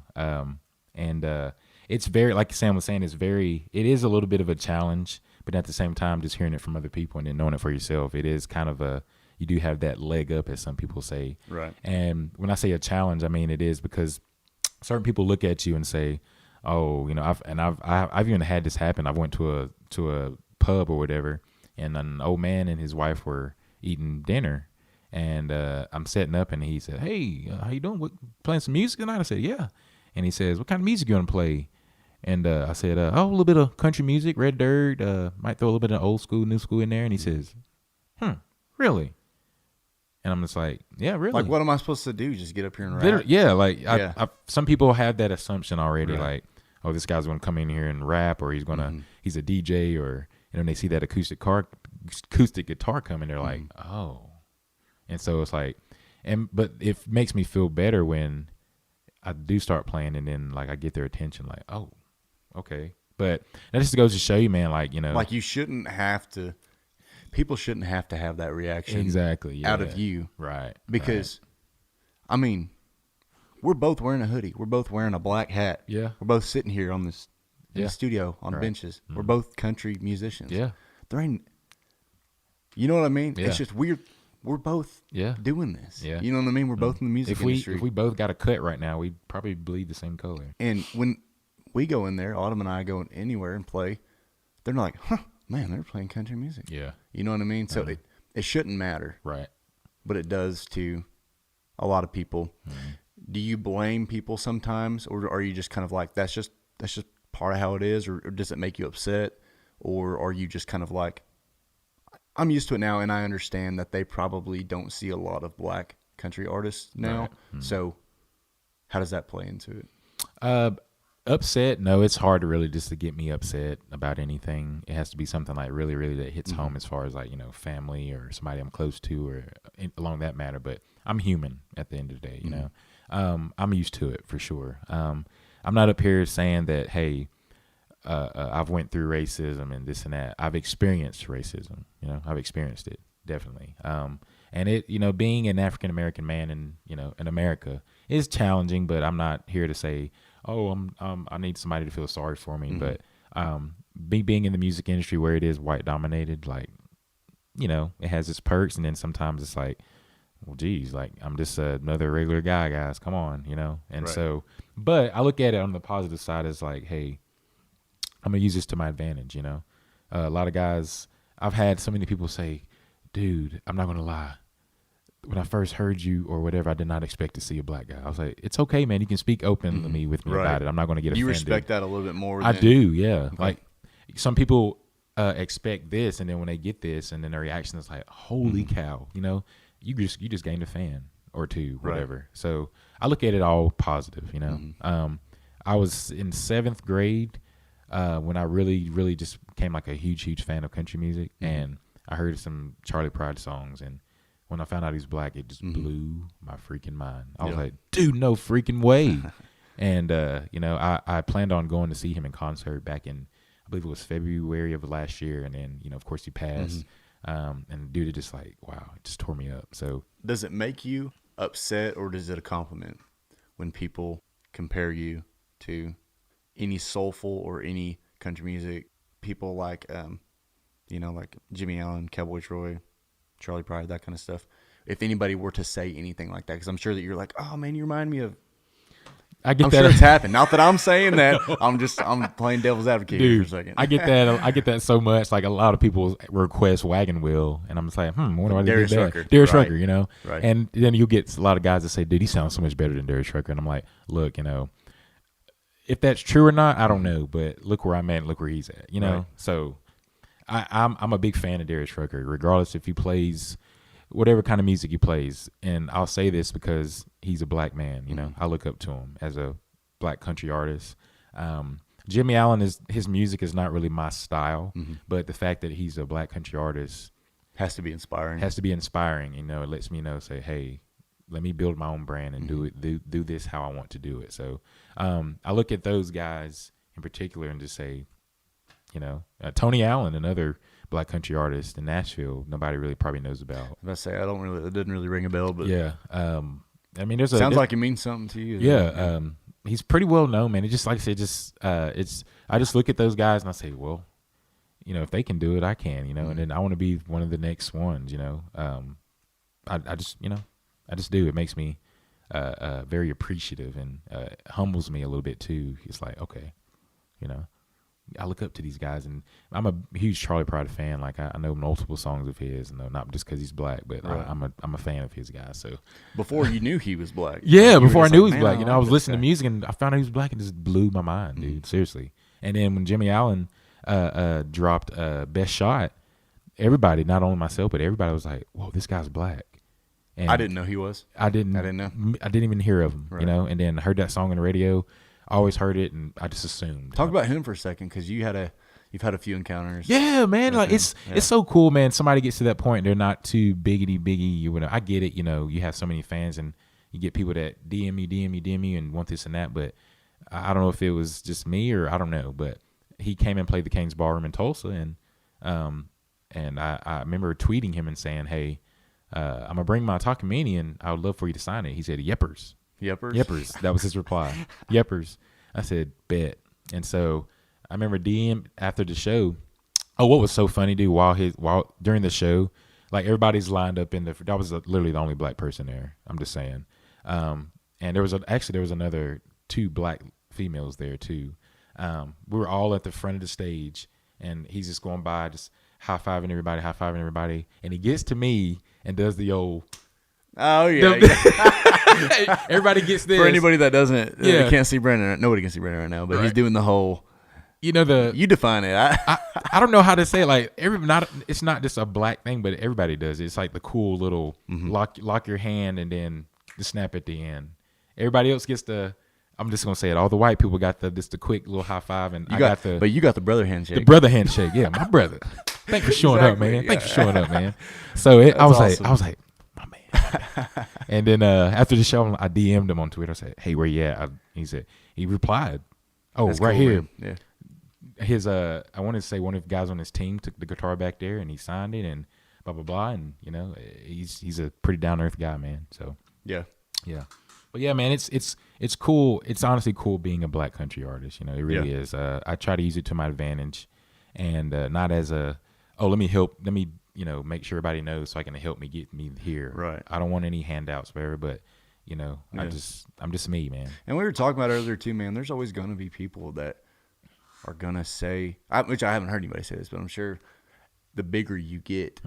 It's very, like Sam was saying, it is a little bit of a challenge, but at the same time, just hearing it from other people and then knowing it for yourself, it is kind of you do have that leg up, as some people say. Right. And when I say a challenge, I mean it is because certain people look at you and say, "Oh, you know," I've even had this happen. I went to a pub or whatever, and an old man and his wife were eating dinner, and I'm setting up, and he said, "Hey, how you doing? Playing some music tonight?" I said, "Yeah," and he says, "What kind of music you gonna play?" And I said, "Oh, a little bit of country music, Red Dirt. Might throw a little bit of old school, new school in there." And he says, "Really?" And I'm just like, "Yeah, really." Like, what am I supposed to do? Just get up here and rap? Literally, yeah, like Yeah. some people have that assumption already, Right. like, "Oh, this guy's gonna come in here and rap, or he's a DJ, or you know," they see that acoustic guitar coming, they're like, "Oh," and so it's like, but it makes me feel better when I do start playing, and then like I get their attention, like, "Oh, okay." But that just goes to show you, man, like, you know, Like, you shouldn't have to. People shouldn't have to have that reaction exactly out yeah. of you. Right? Because, I mean, we're both wearing a hoodie. We're both wearing a black hat. Yeah. We're both sitting here in Yeah. the studio on Right. benches. We're both country musicians. Yeah. There ain't, you know what I mean? Yeah. It's just weird. We're both Yeah. doing this. Yeah. You know what I mean? We're both in the music industry. If we both got a cut right now, we'd probably bleed the same color. And when we go in there, Autumn and I go anywhere and play, they're not like, huh, man, they're playing country music. Yeah. You know what I mean? So it shouldn't matter, Right. but it does to a lot of people. Do you blame people sometimes, or are you just kind of like, that's just part of how it is, or does it make you upset, or are you just kind of like, I'm used to it now, and I understand that they probably don't see a lot of black country artists now. Right. So how does that play into it? Upset? No, it's hard to really just to get me upset about anything. It has to be something like really, really that hits home as far as like, you know, family or somebody I'm close to or along that matter. But I'm human at the end of the day, you know. I'm used to it for sure. I'm not up here saying that, hey, I've went through racism and this and that. I've experienced racism, you know. I've experienced it, definitely. And it, you know, being an African American man in, you know, in America is challenging, but I'm not here to say, oh, I need somebody to feel sorry for me. But being in the music industry where it is white dominated, like, you know, it has its perks, and then sometimes it's like, well, geez, like I'm just another regular guy, guys. Come on, you know. And Right. so, but I look at it on the positive side as like, hey, I'm gonna use this to my advantage, you know. A lot of guys, I've had so many people say, dude, I'm not gonna lie, when I first heard you or whatever, I did not expect to see a black guy. I was like, it's okay, man. You can speak openly with me about it. I'm not going to get offended. You respect that a little bit more. I do, yeah. Okay. Like some people expect this, and then when they get this, and then their reaction is like, holy cow, you know, you just gained a fan or two, whatever. Right. So I look at it all positive, you know. I was in 7th grade when I really just became like a huge fan of country music, and I heard some Charlie Pride songs, and when I found out he was black, it just blew my freaking mind. I was like, dude, no freaking way. And, you know, I planned on going to see him in concert back in, I believe it was February of last year. And then, you know, of course he passed. And dude, it just like, wow, it just tore me up. So does it make you upset, or is it a compliment when people compare you to any soulful or any country music people like, you know, like Jimmy Allen, Cowboy Troy, Charlie Pride, that kind of stuff? If anybody were to say anything like that, because I'm sure that you're like, oh man, you remind me of. I'm sure it's happened. Not that I'm saying that. I'm playing devil's advocate here for a second. I get that. I get that so much. Like a lot of people request Wagon Wheel, and I'm just like, wonder why they did that. Darius Rucker, you know. Right. And then you'll get a lot of guys that say, dude, he sounds so much better than Darius Rucker, and I'm like, look, you know, if that's true or not, I don't know, but look where I'm at, and look where he's at, you know. Right. So I'm a big fan of Darius Rucker, regardless if he plays whatever kind of music he plays. And I'll say this because he's a black man, you know. I look up to him as a black country artist. Jimmy Allen, his music is not really my style, but the fact that he's a black country artist has to be inspiring. You know, it lets me know, say, hey, let me build my own brand and do this how I want to do it. So I look at those guys in particular and just say, you know, Tony Allen, another black country artist in Nashville, nobody really probably knows about. I say it doesn't really ring a bell, but yeah. I mean, sounds like it means something to you. Yeah. He's pretty well known, man. It just, like I said, I just look at those guys and I say, well, you know, if they can do it, I can, you know, and then I want to be one of the next ones, you know. I just do. It makes me very appreciative and humbles me a little bit too. It's like, okay, you know, I look up to these guys, and I'm a huge Charlie Pride fan. Like I know multiple songs of his, and not just because he's black, but right. I'm a fan of his guys. So before you knew he was black, yeah, before I knew he was black, you know, I was listening to music and I found out he was black, and it just blew my mind, dude. Seriously. And then when Jimmy Allen dropped Best Shot, everybody, not only myself, but everybody was like, "Whoa, this guy's black." And I didn't know he was. I didn't know. I didn't even hear of him, right. You know. And then I heard that song on the radio. I always heard it, and I just assumed. Talk about him for a second, because you've had a few encounters. Yeah, man. Like it's so cool, man. Somebody gets to that point, they're not too biggie. You know, I get it. You know, you have so many fans, and you get people that DM you, and want this and that. But I don't know if it was just me or I don't know. But he came and played the King's Ballroom in Tulsa, and I remember tweeting him and saying, "Hey, I'm gonna bring my Talkamania, and I would love for you to sign it." He said, "Yeppers." Yeppers. That was his reply. Yeppers. I said, bet. And so I remember DM after the show. Oh, what was so funny, dude? While during the show, like everybody's lined up in that was literally the only black person there. I'm just saying. And there was another 2 black females there too. We were all at the front of the stage, and he's just going by, just high-fiving everybody, and he gets to me and does the old. Oh yeah. Everybody gets this. For anybody that can't see Brandon, nobody can see Brandon right now, but He's doing the whole. You know you define it. I don't know how to say it. Like it's not just a black thing, but everybody does it. It's like the cool little lock your hand and then the snap at the end. Everybody else gets the. I'm just gonna say it. All the white people got the quick little high five, and But you got the brother handshake. The brother handshake, yeah, my brother. Thanks for showing up, man. Thanks for showing up, man. So I was like, my man. And then after the show, I DM'd him on Twitter. I said, "Hey, where you at?" He replied, "Oh, that's right cool, here." Man. Yeah. His I wanted to say one of the guys on his team took the guitar back there, and he signed it, and blah blah blah. And you know, he's a pretty down to earth guy, man. So yeah. But yeah, man, it's cool. It's honestly cool being a black country artist. You know, it really is. I try to use it to my advantage, and not as let me you know, make sure everybody knows so I can help me get me here. Right. I don't want any handouts, whatever, but you know, I'm just me, man. And we were talking about earlier too, man. There's always going to be people that are going to say, which I haven't heard anybody say this, but I'm sure the bigger you get,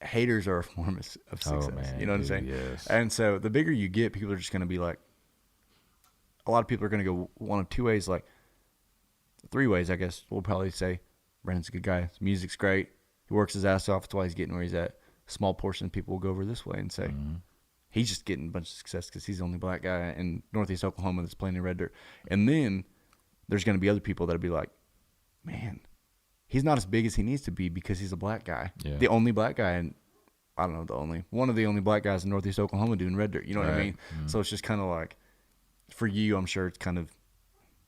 haters are a form of success. man, You know what I'm dude, saying? yes. And so the bigger you get, people are just going to be like, a lot of people are going to go one of two ways, like 3 ways, I guess. We'll probably say Brandon's a good guy. His music's great. He works his ass off. That's why he's getting where he's at. A small portion of people will go over this way and say, he's just getting a bunch of success because he's the only black guy in Northeast Oklahoma that's playing in red dirt. And then there's going to be other people that'll be like, man, he's not as big as he needs to be because he's a black guy. Yeah. The only black guy, and I don't know, one of the only black guys in Northeast Oklahoma doing red dirt. You know what I mean? So it's just kind of like, for you, I'm sure it's kind of,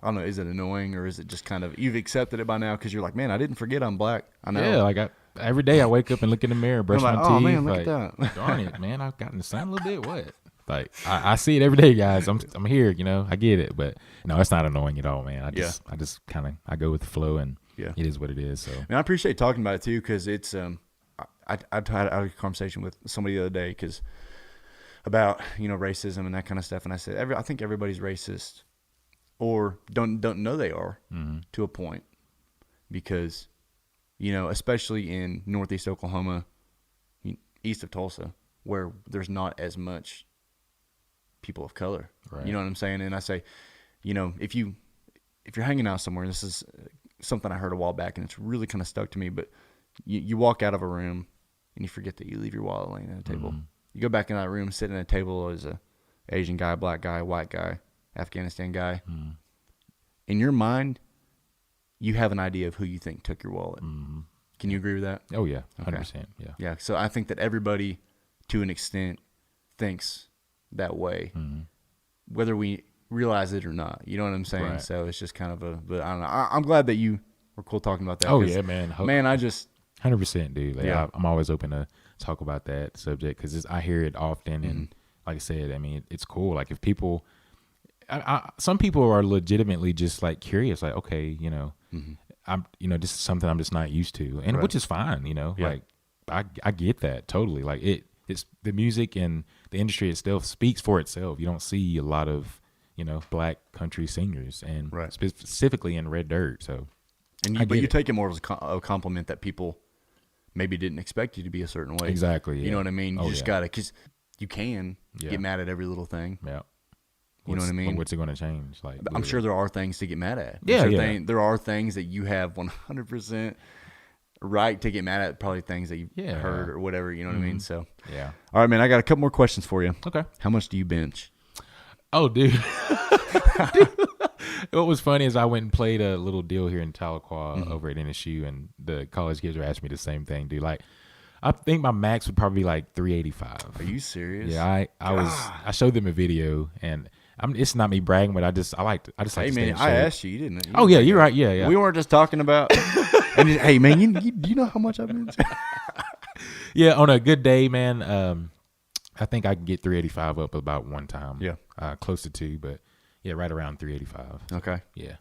I don't know, is it annoying or is it just kind of, you've accepted it by now because you're like, man, I didn't forget I'm black. I know. Yeah, like every day I wake up and look in the mirror, brush I'm like, my oh, teeth. man, look like, at that. darn it, man, I've gotten the sun a little bit. What? Like I see it every day, guys. I'm here, you know. I get it, but no, it's not annoying at all, man. I just kind of I go with the flow, and it is what it is. So, and I appreciate talking about it too because it's I had a conversation with somebody the other day because about racism and that kind of stuff, and I said I think everybody's racist or don't know they are to a point because especially in Northeast Oklahoma, east of Tulsa, where there's not as much people of color. Right. You know what I'm saying? And I say, if you're hanging out somewhere, and this is something I heard a while back, and it's really kind of stuck to me, but you walk out of a room and you forget that you leave your wallet laying on a table. You go back in that room, sitting at a table as a Asian guy, black guy, white guy, Afghanistan guy. In your mind, you have an idea of who you think took your wallet. Can you agree with that? oh yeah, Okay. 100%. Yeah. Yeah. So I think that everybody, to an extent, thinks that way, whether we realize it or not. You know what I'm saying? Right. So it's just kind of but I don't know. I'm glad that you were cool talking about that. Oh 'cause, yeah, man. Man, I just 100%, dude. Like, Yeah. I'm always open to talk about that subject because I hear it often, and like I said, I mean, it's cool. Like if people, some people are legitimately just like curious, like okay, I'm, this is something I'm just not used to, and which is fine, Yeah. like I get that totally. Like it's the music and the industry itself speaks for itself. You don't see a lot of black country singers, and Right. specifically in red dirt. So, but you take it more as a compliment that people maybe didn't expect you to be a certain way. Exactly. You yeah. know what I mean? You Oh, just yeah. gotta, because you can Yeah. get mad at every little thing. Yeah. You know what I mean? What's it going to change? Like, I'm sure there are things to get mad at. Yeah, I'm sure yeah. there are things that you have 100% right to get mad at. Probably things that you've Yeah. heard or whatever. You know what I mean? So, Yeah. all right, man. I got a couple more questions for you. Okay. How much do you bench? Oh, dude. What was funny is I went and played a little deal here in Tahlequah over at NSU, and the college kids were asking me the same thing, dude. Like, I think my max would probably be like 385. Are you serious? Yeah, I showed them a video, and it's not me bragging, but I just like Hey, to stay man, in I shape. asked you. You didn't. Oh yeah, you're right. Yeah, yeah. We weren't just talking about. Hey, man, you know how much I bench? Yeah, on a good day, man, I think I can get 385 up about one time. Yeah. Close to 2, but yeah, right around 385. Okay. Yeah.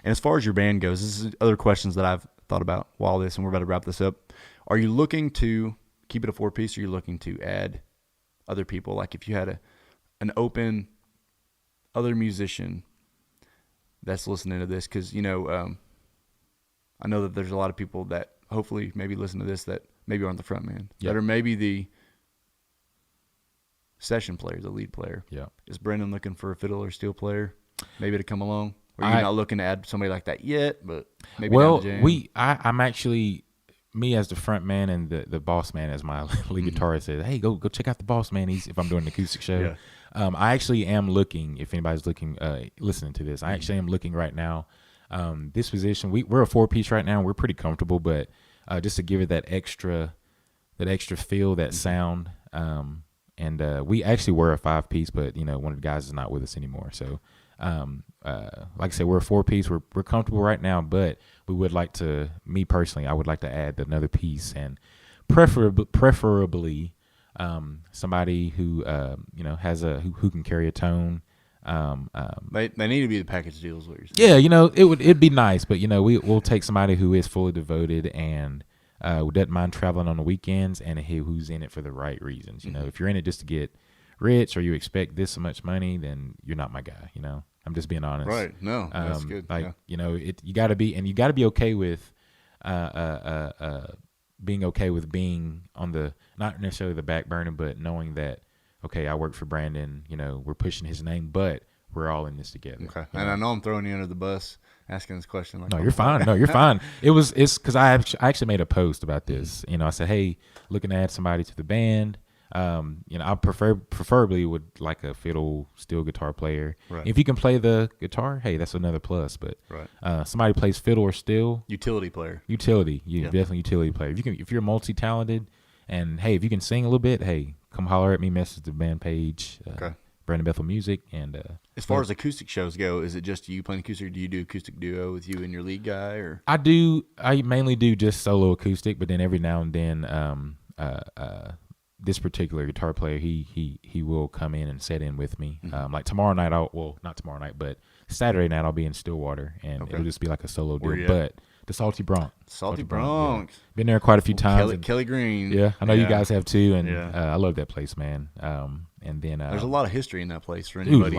And as far as your band goes, this is other questions that I've thought about while this, and we're about to wrap this up. Are you looking to keep it a 4-piece, or are you looking to add other people? Like if you had an open other musician that's listening to this, because, I know that there's a lot of people that hopefully maybe listen to this that maybe aren't the front man, that are maybe the session player, the lead player. Yeah. Is Brandon looking for a fiddle or steel player maybe to come along? Or are you not looking to add somebody like that yet, but maybe down the jam? I'm actually, me as the front man and the boss man as my lead guitarist says, hey, go check out the boss man. If I'm doing an acoustic show. Yeah. I actually am looking, if anybody's looking, listening to this, I actually am looking right now. This position, we're a 4-piece right now. We're pretty comfortable, but just to give it that extra feel, that sound. And we actually were a 5-piece, but one of the guys is not with us anymore. So, like I said, we're a 4-piece. We're comfortable right now, but we would like to. Me personally, I would like to add another piece, and preferably somebody who has who can carry a tone. They need to be the package deals. What you're saying? Yeah, it'd be nice, but we'll take somebody who is fully devoted and who doesn't mind traveling on the weekends, and who's in it for the right reasons. If you're in it just to get rich, or you expect this much money, then you're not my guy. I'm just being honest. Right? No, that's good. Like you gotta be okay with being okay with being on the, not necessarily the back burner, but knowing that, okay, I work for Brandon, you know, we're pushing his name, but we're all in this together. Okay. And I know I'm throwing you under the bus asking this question. Like, no, you're fine. No, you're fine. It's because I actually made a post about this. You know, I said, hey, looking to add somebody to the band. You know, I preferably would like a fiddle, steel guitar player. Right. If you can play the guitar, hey, that's another plus. But somebody plays fiddle or steel, utility player. Definitely utility player. If you're multi-talented, and hey, if you can sing a little bit, hey, come holler at me. Message the band page. Okay. Brandon Bethel Music. And as far as acoustic shows go, is it just you playing acoustic, or do you do acoustic duo with you and your lead guy? Or I mainly do just solo acoustic, but then every now and then this particular guitar player, he will come in and set in with me. Like tomorrow night, not tomorrow night, but Saturday night I'll be in Stillwater, and it'll just be like a solo deal. But the Salty Bronx. Salty Bronx. Yeah. Been there quite a few times. Kelly Green. Yeah, I know you guys have too, and I love that place, man. And then there's a lot of history in that place for anybody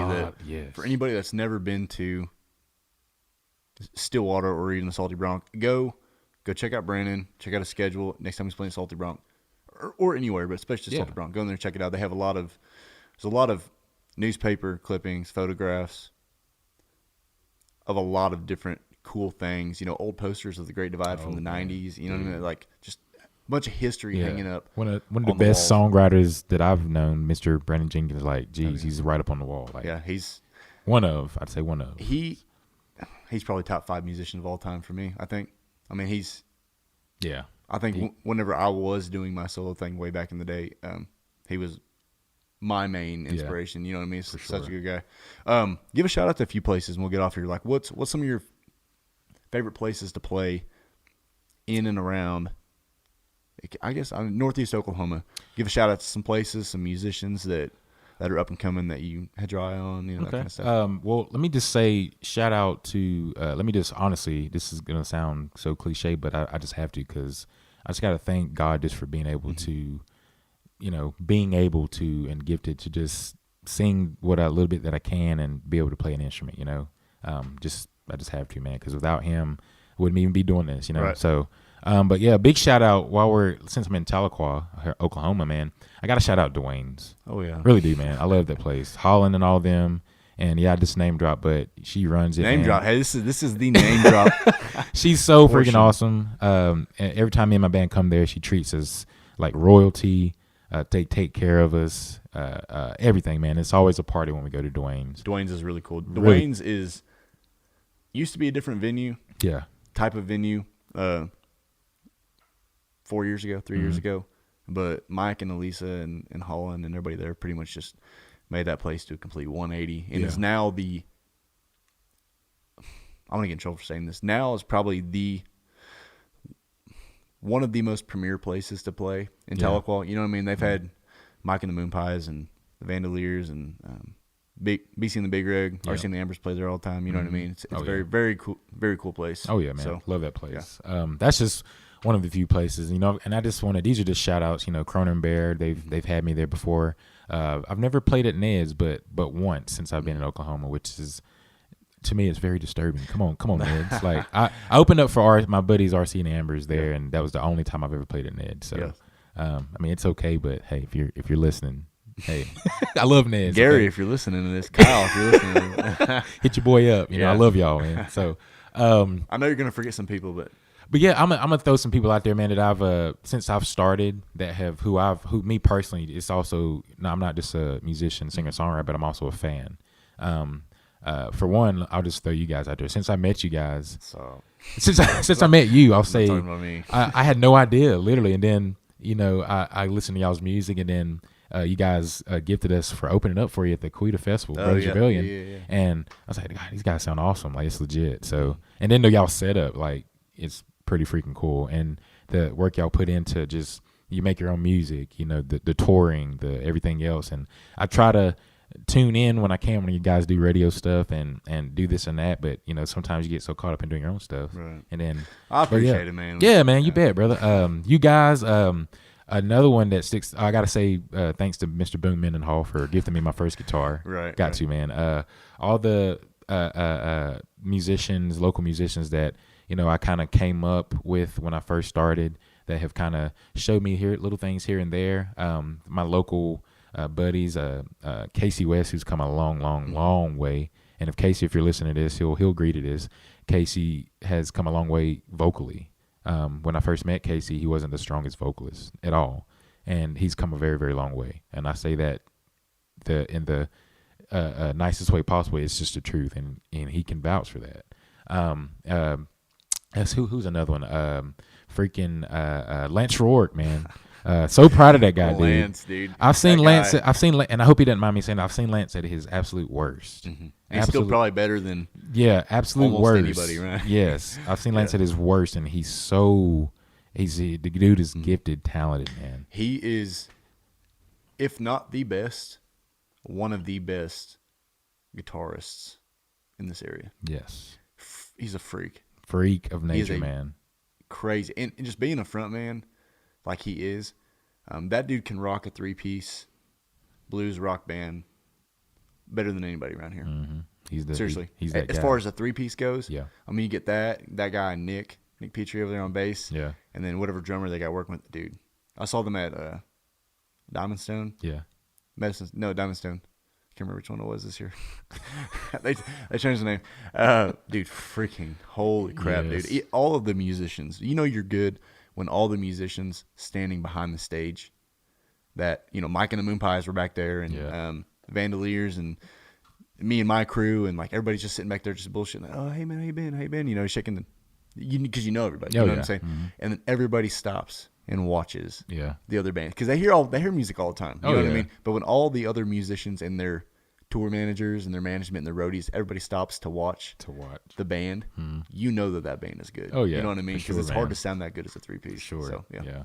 for anybody that's never been to Stillwater or even the Salty Bronx. Go check out Brandon. Check out his schedule. Next time he's playing Salty Bronx. Or anywhere, but especially Salty Bronx. Go in there and check it out. They have there's a lot of newspaper clippings, photographs of a lot of different cool things. You know, old posters of the Great Divide from the 90s. You know what I mean? Like just a bunch of history hanging up. One of the best songwriters that I've known, Mr. Brandon Jenkins. Like, geez, he's right up on the wall. Like, he's I'd say one of. He's probably top 5 musician of all time for me. I think. I mean, he's. Yeah. I think whenever I was doing my solo thing way back in the day, he was my main inspiration. You know what I mean? He's such a good guy. Give a shout out to a few places, and we'll get off here. Like, what's some of your favorite places to play in and around? I guess Northeast Oklahoma. Give a shout out to some places, some musicians that are up and coming that you had your eye on. You know, that kind of stuff. Well, let me just say shout out to. Let me just honestly, this is gonna sound so cliche, but I just have to, because I just got to thank God just for being able to, you know, and gifted to just sing a little bit that I can and be able to play an instrument, you know. I just have to, man, because without him, I wouldn't even be doing this, you know. Right. So, but yeah, big shout out since I'm in Tahlequah, Oklahoma, man. I got to shout out Dwayne's. Oh yeah, really do, man. I love that place, Holland and all them. And yeah, I just name drop, but she runs it. Name drop. Hey, this is the name drop. She's so freaking awesome. And every time me and my band come there, she treats us like royalty. They take care of us. Everything, man. It's always a party when we go to Dwayne's. Dwayne's is really cool. Dwayne's used to be a different venue. Yeah. Type of venue. 4 years ago, 3 years ago. But Mike and Elisa and Holland and everybody there pretty much just made that place to a complete 180. And is now I'm going to get in trouble for saying this. Now is probably one of the most premier places to play in Tahlequah. You know what I mean? They've had Mike and the Moon Pies and the Vandaliers and BC and the Big Rig, RC and the Ambers play there all the time. You know what I mean? It's very cool place. Oh, yeah, man. So, love that place. Yeah. That's just one of the few places, you know, and I just these are just shout outs, you know, Croner and Bear, they've had me there before. I've never played at Ned's, but once since I've been in Oklahoma, which is, to me, it's very disturbing. Come on, Ned's. Like I opened up for my buddies RC and Ambers there, and that was the only time I've ever played at Ned's. So, I mean, it's okay, but hey, if you're listening, hey, I love Ned's. Gary, okay? If you're listening to this, Kyle, if you're listening, hit your boy up. You know, I love y'all, man. So, I know you're gonna forget some people, but yeah, I'm gonna throw some people out there, man, that I've since I've started that have who me personally. It's also I'm not just a musician, singer, songwriter, but I'm also a fan. For one, I'll just throw you guys out there. Since I met you guys, since I met you, I'll say I had no idea, literally, and then you know I listened to y'all's music, and then you guys gifted us for opening up for you at the Cuita Festival, Brothers Rebellion, and I was like, God, these guys sound awesome, like it's legit. So, and then y'all set up, like it's pretty freaking cool, and the work y'all put into just you make your own music, you know, the touring, the everything else, and I try to tune in when I can when you guys do radio stuff and do this and that, but you know sometimes you get so caught up in doing your own stuff, right? And then I appreciate it, man. Yeah, man, you bet, brother. You guys, another one that sticks. I gotta say, thanks to Mr. Boone Mendenhall for gifting me my first guitar. Right, got to, man. All the musicians, local musicians that you know I kind of came up with when I first started. that have kind of showed me little things here and there. My local buddies, Casey West, who's come a long way. And if you're listening to this, he'll agree to this. Casey has come a long way vocally. When I first met Casey, he wasn't the strongest vocalist at all, and he's come a very, very long way. And I say that in the nicest way possible. It's just the truth, and he can vouch for that. Who's another one? Lance Rourke, man. So proud of that guy, Lance, dude. I've seen Lance, and I hope he doesn't mind me saying that. I've seen Lance at his absolute worst. Mm-hmm. He's still probably better than absolute almost worst. anybody, right? Yes, I've seen Lance at his worst, and the dude is gifted, talented, man. He is, if not the best, one of the best guitarists in this area. Yes, he's a freak of nature, man. Crazy, and just being a front man like he is, that dude can rock a 3-piece blues rock band better than anybody around here. Mm-hmm. Seriously. He's that guy. As far as a 3-piece goes, yeah. I mean, you get that guy Nick Petrie over there on bass, yeah, and then whatever drummer they got working with the dude. I saw them at Diamond Stone. Yeah, Diamond Stone. Can't remember which one it was this year. they changed the name. Dude, freaking holy crap, yes. dude! All of the musicians, you're good when all the musicians standing behind the stage, that Mike and the Moon Pies were back there, and Vandaliers, and me and my crew, and like everybody's just sitting back there just bullshitting. Oh, hey man, how you been? Shaking the, because everybody. You know what I'm saying? Mm-hmm. And then everybody stops and watches the other band, because they hear music all the time. You know what I mean? But when all the other musicians and their tour managers and their management and their roadies, everybody stops to watch the band, you know that band is good. Oh yeah, you know what I mean? Because it's hard to sound that good as a 3-piece. Sure. So, yeah.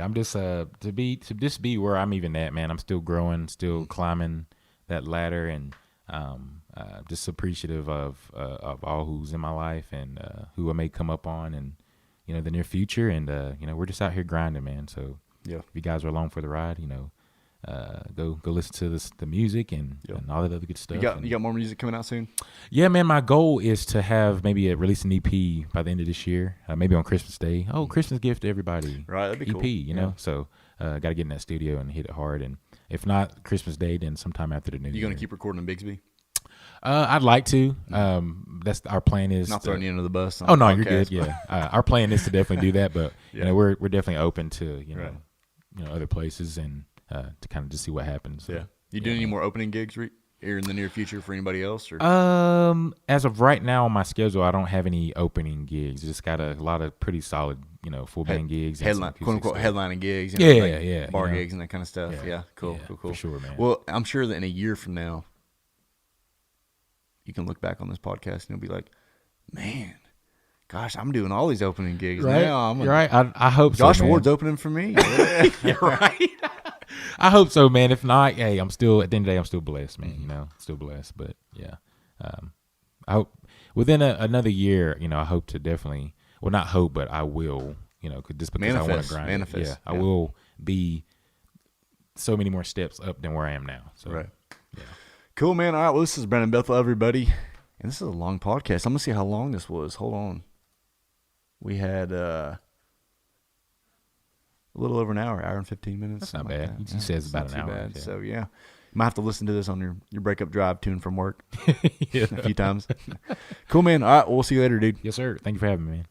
I'm just to be where I'm even at, man. I'm still growing, still climbing that ladder, and just appreciative of all who's in my life and who I may come up on, and the near future, and we're just out here grinding, man. So if you guys are along for the ride, go listen to the music and all that other good stuff. You got more music coming out soon? Yeah, man. My goal is to have maybe release an EP by the end of this year, maybe on Christmas Day. Oh, Christmas gift to everybody. Right, that'd be EP, cool. you know. So got to get in that studio and hit it hard, and if not Christmas Day, then sometime after the new year. You gonna keep recording in Bigsby? I'd like to. That's our plan is not throwing you under the bus. Oh no, you're good. Yeah, our plan is to definitely do that, but we're definitely open to other places and to kind of just see what happens. So, you doing any more opening gigs here in the near future for anybody else? Or? As of right now on my schedule, I don't have any opening gigs. Just got a lot of pretty solid, full band gigs, quote unquote headlining gigs. Bar gigs and that kind of stuff. Yeah, cool. For sure, man. Well, I'm sure that in a year from now, you can look back on this podcast and you'll be like, man, gosh, I'm doing all these opening gigs now. You're right. I hope Josh so, man. Ward's opening for me. You're right. I hope so, man. If not, hey, I'm still, at the end of the day, I'm still blessed, man. Still blessed. But yeah, I hope within another year, I hope to definitely, well, not hope, but I will, just because I want to grind. Manifest. I will be so many more steps up than where I am now. So, right. Yeah. Cool, man. All right. Well, this is Brandon Bethel, everybody. And this is a long podcast. I'm going to see how long this was. Hold on. We had a little over an hour and 15 minutes. That's not bad. He says about an hour. Bad. So, yeah. You might have to listen to this on your breakup drive to and from work a few times. Cool, man. All right. We'll see you later, dude. Yes, sir. Thank you for having me, man.